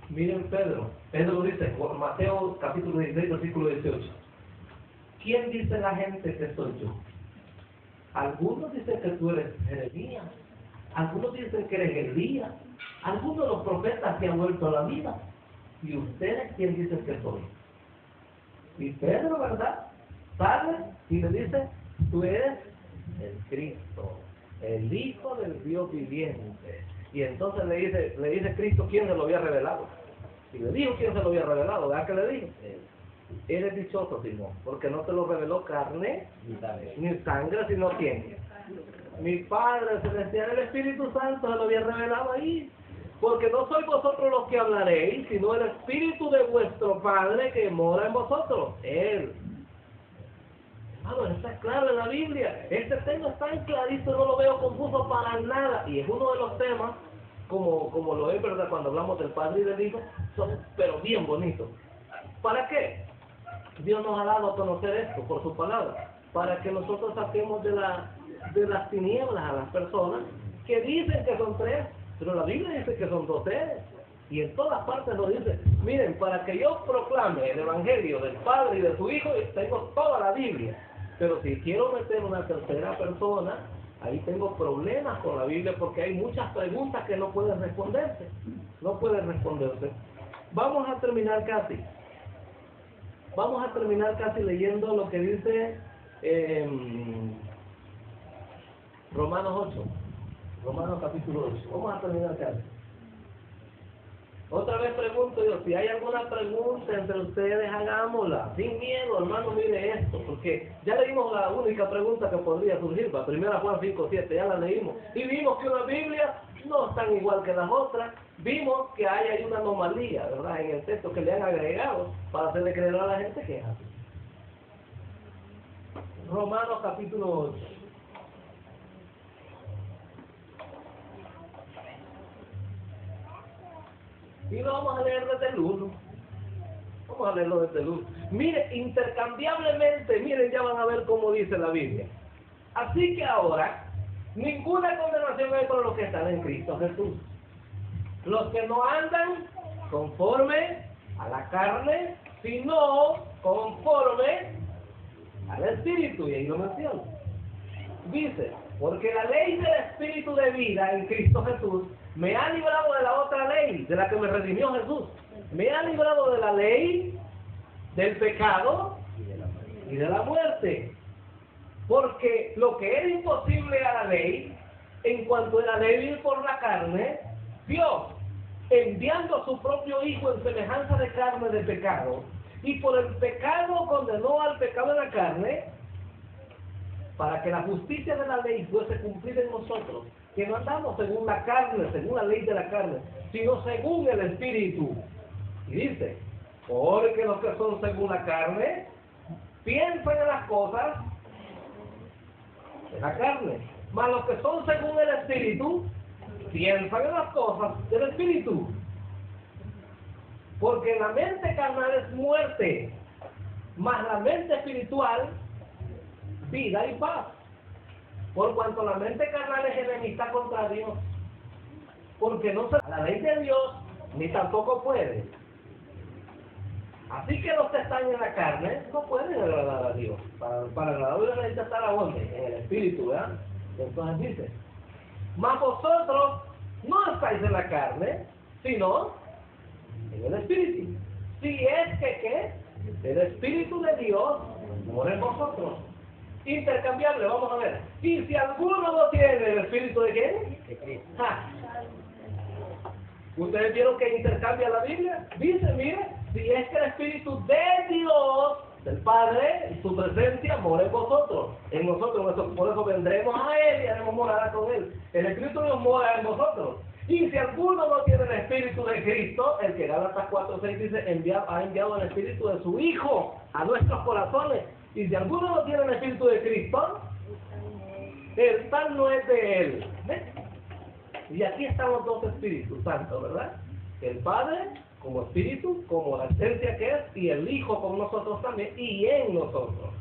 Miren Pedro lo dice, Mateo capítulo 16, versículo 18. ¿Quién dice la gente que soy yo? Algunos dicen que tú eres Jeremías, algunos dicen que eres Elías, algunos de los profetas que han vuelto a la vida. ¿Y ustedes quién dicen que soy? Y Pedro, ¿verdad? Sale y le dice: tú eres el Cristo, el Hijo del Dios viviente. Y entonces le dice Cristo quién se lo había revelado. Y le dijo quién se lo había revelado. ¿Verdad que le dijo? Eres dichoso, Simón, porque no te lo reveló carne ni sangre, sino quién. Mi Padre Celestial, el Espíritu Santo se lo había revelado ahí. Porque no sois vosotros los que hablaréis, sino el Espíritu de vuestro Padre que mora en vosotros. Él. Bueno, está claro en la Biblia. Este tema está tan clarito, no lo veo confuso para nada. Y es uno de los temas, como lo es, ¿verdad? Cuando hablamos del Padre y del Hijo, son pero bien bonitos. ¿Para qué? Dios nos ha dado a conocer esto por su palabra, para que nosotros saquemos de las tinieblas a las personas que dicen que son tres, pero la Biblia dice que son 2 seres. Y en todas partes lo dice. Miren, para que yo proclame el Evangelio del Padre y de su Hijo, tengo toda la Biblia. Pero si quiero meter una tercera persona, ahí tengo problemas con la Biblia, porque hay muchas preguntas que no pueden responderse. No pueden responderse. Vamos a terminar casi. Vamos a terminar casi leyendo lo que dice Romanos 8. Romanos capítulo 8. Vamos a terminar casi. Otra vez pregunto yo, si hay alguna pregunta entre ustedes, hagámosla, sin miedo, hermano, mire esto, porque ya leímos la única pregunta que podría surgir, la primera Juan 5:7, ya la leímos, y vimos que una Biblia no es tan igual que las otras, vimos que hay una anomalía, ¿verdad?, en el texto que le han agregado para hacerle creer a la gente que es así. Romanos capítulo 8. Y lo vamos a leer desde el 1. Vamos a leerlo desde el 1. Mire, intercambiablemente, miren, ya van a ver cómo dice la Biblia. Así que ahora, ninguna condenación hay para los que están en Cristo Jesús. Los que no andan conforme a la carne, sino conforme al espíritu, y ahí lo menciona. Dice, porque la ley del espíritu de vida en Cristo Jesús me ha librado de la otra ley, de la que me redimió Jesús. Me ha librado de la ley, del pecado y de la muerte. Porque lo que era imposible a la ley, en cuanto era débil por la carne, Dios, enviando a su propio Hijo en semejanza de carne de pecado, y por el pecado condenó al pecado de la carne, para que la justicia de la ley fuese cumplida en nosotros, que no andamos según la carne, según la ley de la carne, sino según el Espíritu. Y dice, porque los que son según la carne, piensan en las cosas de la carne, mas los que son según el Espíritu, piensan en las cosas del Espíritu. Porque la mente carnal es muerte, mas la mente espiritual, vida y paz. Por cuanto la mente carnal es enemistad contra Dios, porque no se la ley de Dios, ni tampoco puede. Así que los que están en la carne no pueden agradar a Dios. Para agradar a Dios necesita estar a dónde? En el Espíritu, ¿verdad? Entonces dice, mas vosotros no estáis en la carne, sino en el Espíritu. Si es que el Espíritu de Dios mora en vosotros. Intercambiable, vamos a ver. Y si alguno no tiene el Espíritu de quién? De Cristo. ¿Ustedes vieron que intercambia la Biblia? Dice, mire, si es que el Espíritu de Dios, del Padre, su presencia mora en vosotros, en nosotros, por eso vendremos a Él y haremos morada con Él. El Espíritu de Dios mora en vosotros. Y si alguno no tiene el Espíritu de Cristo, el que Gálatas 4:6 dice, ha enviado el Espíritu de su Hijo a nuestros corazones. Y si alguno no tiene el Espíritu de Cristo, el tal no es de Él. ¿Ves? Y aquí están los dos Espíritus Santos, ¿verdad? El Padre como Espíritu, como la esencia que es, y el Hijo con nosotros también, y en nosotros.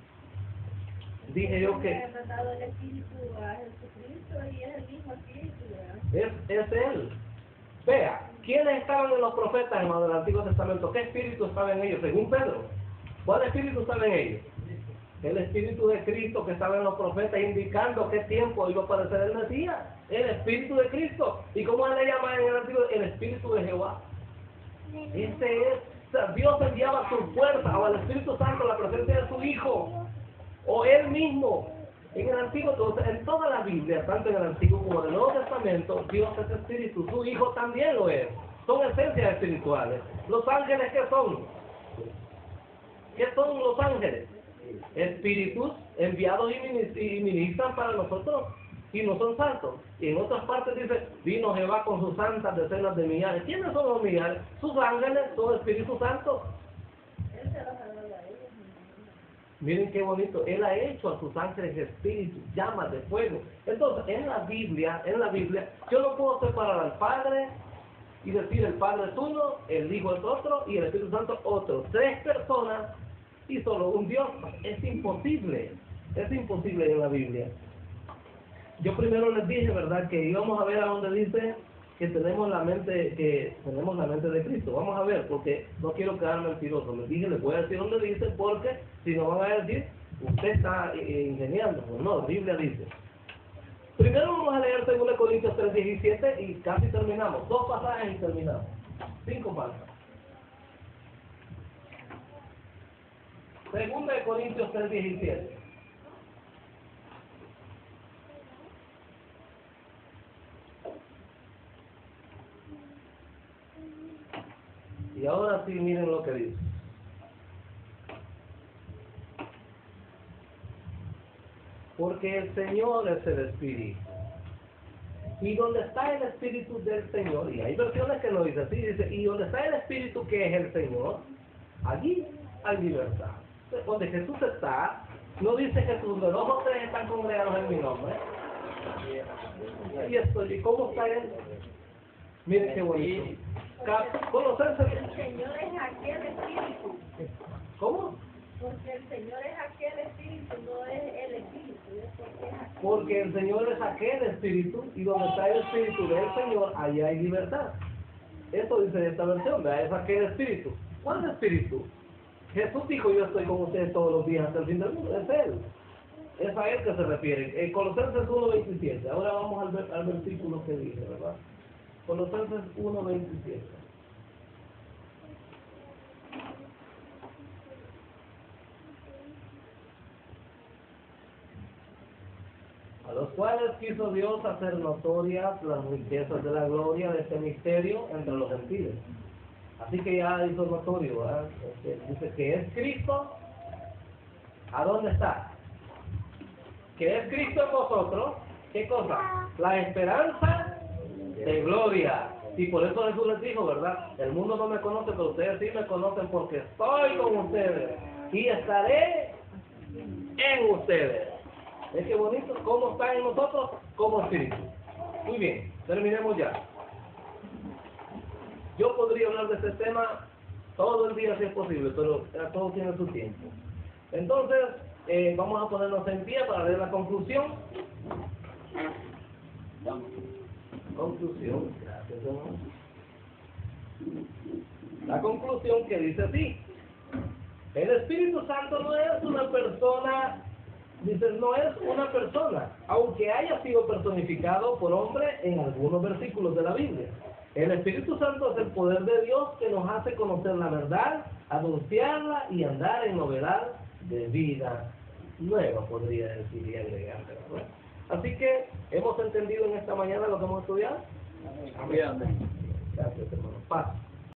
Dije yo que ha mandado el Espíritu a Jesucristo y es el mismo Espíritu, ¿verdad? es Él. Vea, ¿quiénes estaban en los profetas, hermano, del Antiguo Testamento? ¿Qué espíritu estaba en ellos? Según Pedro. ¿Cuál espíritu estaba en ellos? El Espíritu de Cristo que estaba en los profetas, indicando qué tiempo iba a aparecer el Mesías. El Espíritu de Cristo. ¿Y cómo le llaman en el Antiguo? El Espíritu de Jehová. Ese es, Dios enviaba su fuerza, o al Espíritu Santo, la presencia de su Hijo, o Él mismo. En el Antiguo, en toda la Biblia, tanto en el Antiguo como en el Nuevo Testamento, Dios es Espíritu, su Hijo también lo es. Son esencias espirituales. ¿Los ángeles qué son? ¿Qué son los ángeles? Espíritus enviados y ministran para nosotros, y no son santos. Y en otras partes dice, vino Jehová con sus santas decenas de millares. ¿Quiénes son los millares? Sus ángeles son Espíritu Santo. Él se los ha dado a ellos. Miren qué bonito, Él ha hecho a sus ángeles espíritus, llamas de fuego. Entonces, en la Biblia, yo no puedo separar al Padre y decir el Padre es uno, el Hijo es otro y el Espíritu Santo otro. Tres personas y solo un Dios. Es imposible en la Biblia. Yo primero les dije, ¿verdad?, que íbamos a ver a donde dice que tenemos la mente de Cristo. Vamos a ver, porque no quiero quedar mentiroso. Les dije, les voy a decir dónde dice, porque si no van a decir, usted está ingeniando. No, la Biblia dice. Primero vamos a leer 2 Corintios 3:17 y casi terminamos. 2 pasajes y terminamos. 5 faltan. 2 Corintios 3:17. Y ahora sí, miren lo que dice. Porque el Señor es el Espíritu. Y donde está el Espíritu del Señor, y hay versiones que lo dicen así, dice, y donde está el Espíritu que es el Señor, allí hay libertad. Entonces, donde Jesús está, no dice Jesús, de 2 o 3 están congregados en mi nombre. Y esto, ¿y cómo está Él? Miren qué bonito. Colosenses. El Señor es aquel Espíritu. ¿Cómo? Porque el Señor es aquel Espíritu, no es el Espíritu. Porque el Señor es aquel Espíritu, y donde está el Espíritu del Señor, allí hay libertad. Eso dice esta versión, ¿verdad? Es aquel Espíritu. ¿Cuál Espíritu? Jesús dijo, yo estoy con ustedes todos los días hasta el fin del mundo. Es Él. Es a Él que se refiere. Colosenses 1:27. Ahora vamos al versículo que dice, ¿verdad? Colosenses 1:27. A los cuales quiso Dios hacer notorias las riquezas de la gloria de este misterio entre los gentiles. Así que ya hizo notorio, ¿verdad? Dice que es Cristo. ¿A dónde está? Que es Cristo en vosotros. ¿Qué cosa? La esperanza de gloria. Y por eso Jesús les dijo, ¿verdad? El mundo no me conoce, pero ustedes sí me conocen porque estoy con ustedes. Y estaré en ustedes. ¿Es que bonito? ¿Cómo está en nosotros? Como espíritu. Muy bien, terminemos ya. Yo podría hablar de este tema todo el día si es posible, pero todo tiene su tiempo. Entonces, vamos a ponernos en pie para leer la conclusión. Conclusión, gracias hermano. La conclusión que dice así: el Espíritu Santo no es una persona. Dice, no es una persona, aunque haya sido personificado por hombre en algunos versículos de la Biblia. El Espíritu Santo es el poder de Dios que nos hace conocer la verdad, anunciarla y andar en novedad de vida nueva, podría decir y agregar, ¿verdad? Así que, ¿hemos entendido en esta mañana lo que hemos estudiado? Amén. Gracias, hermano. Paz.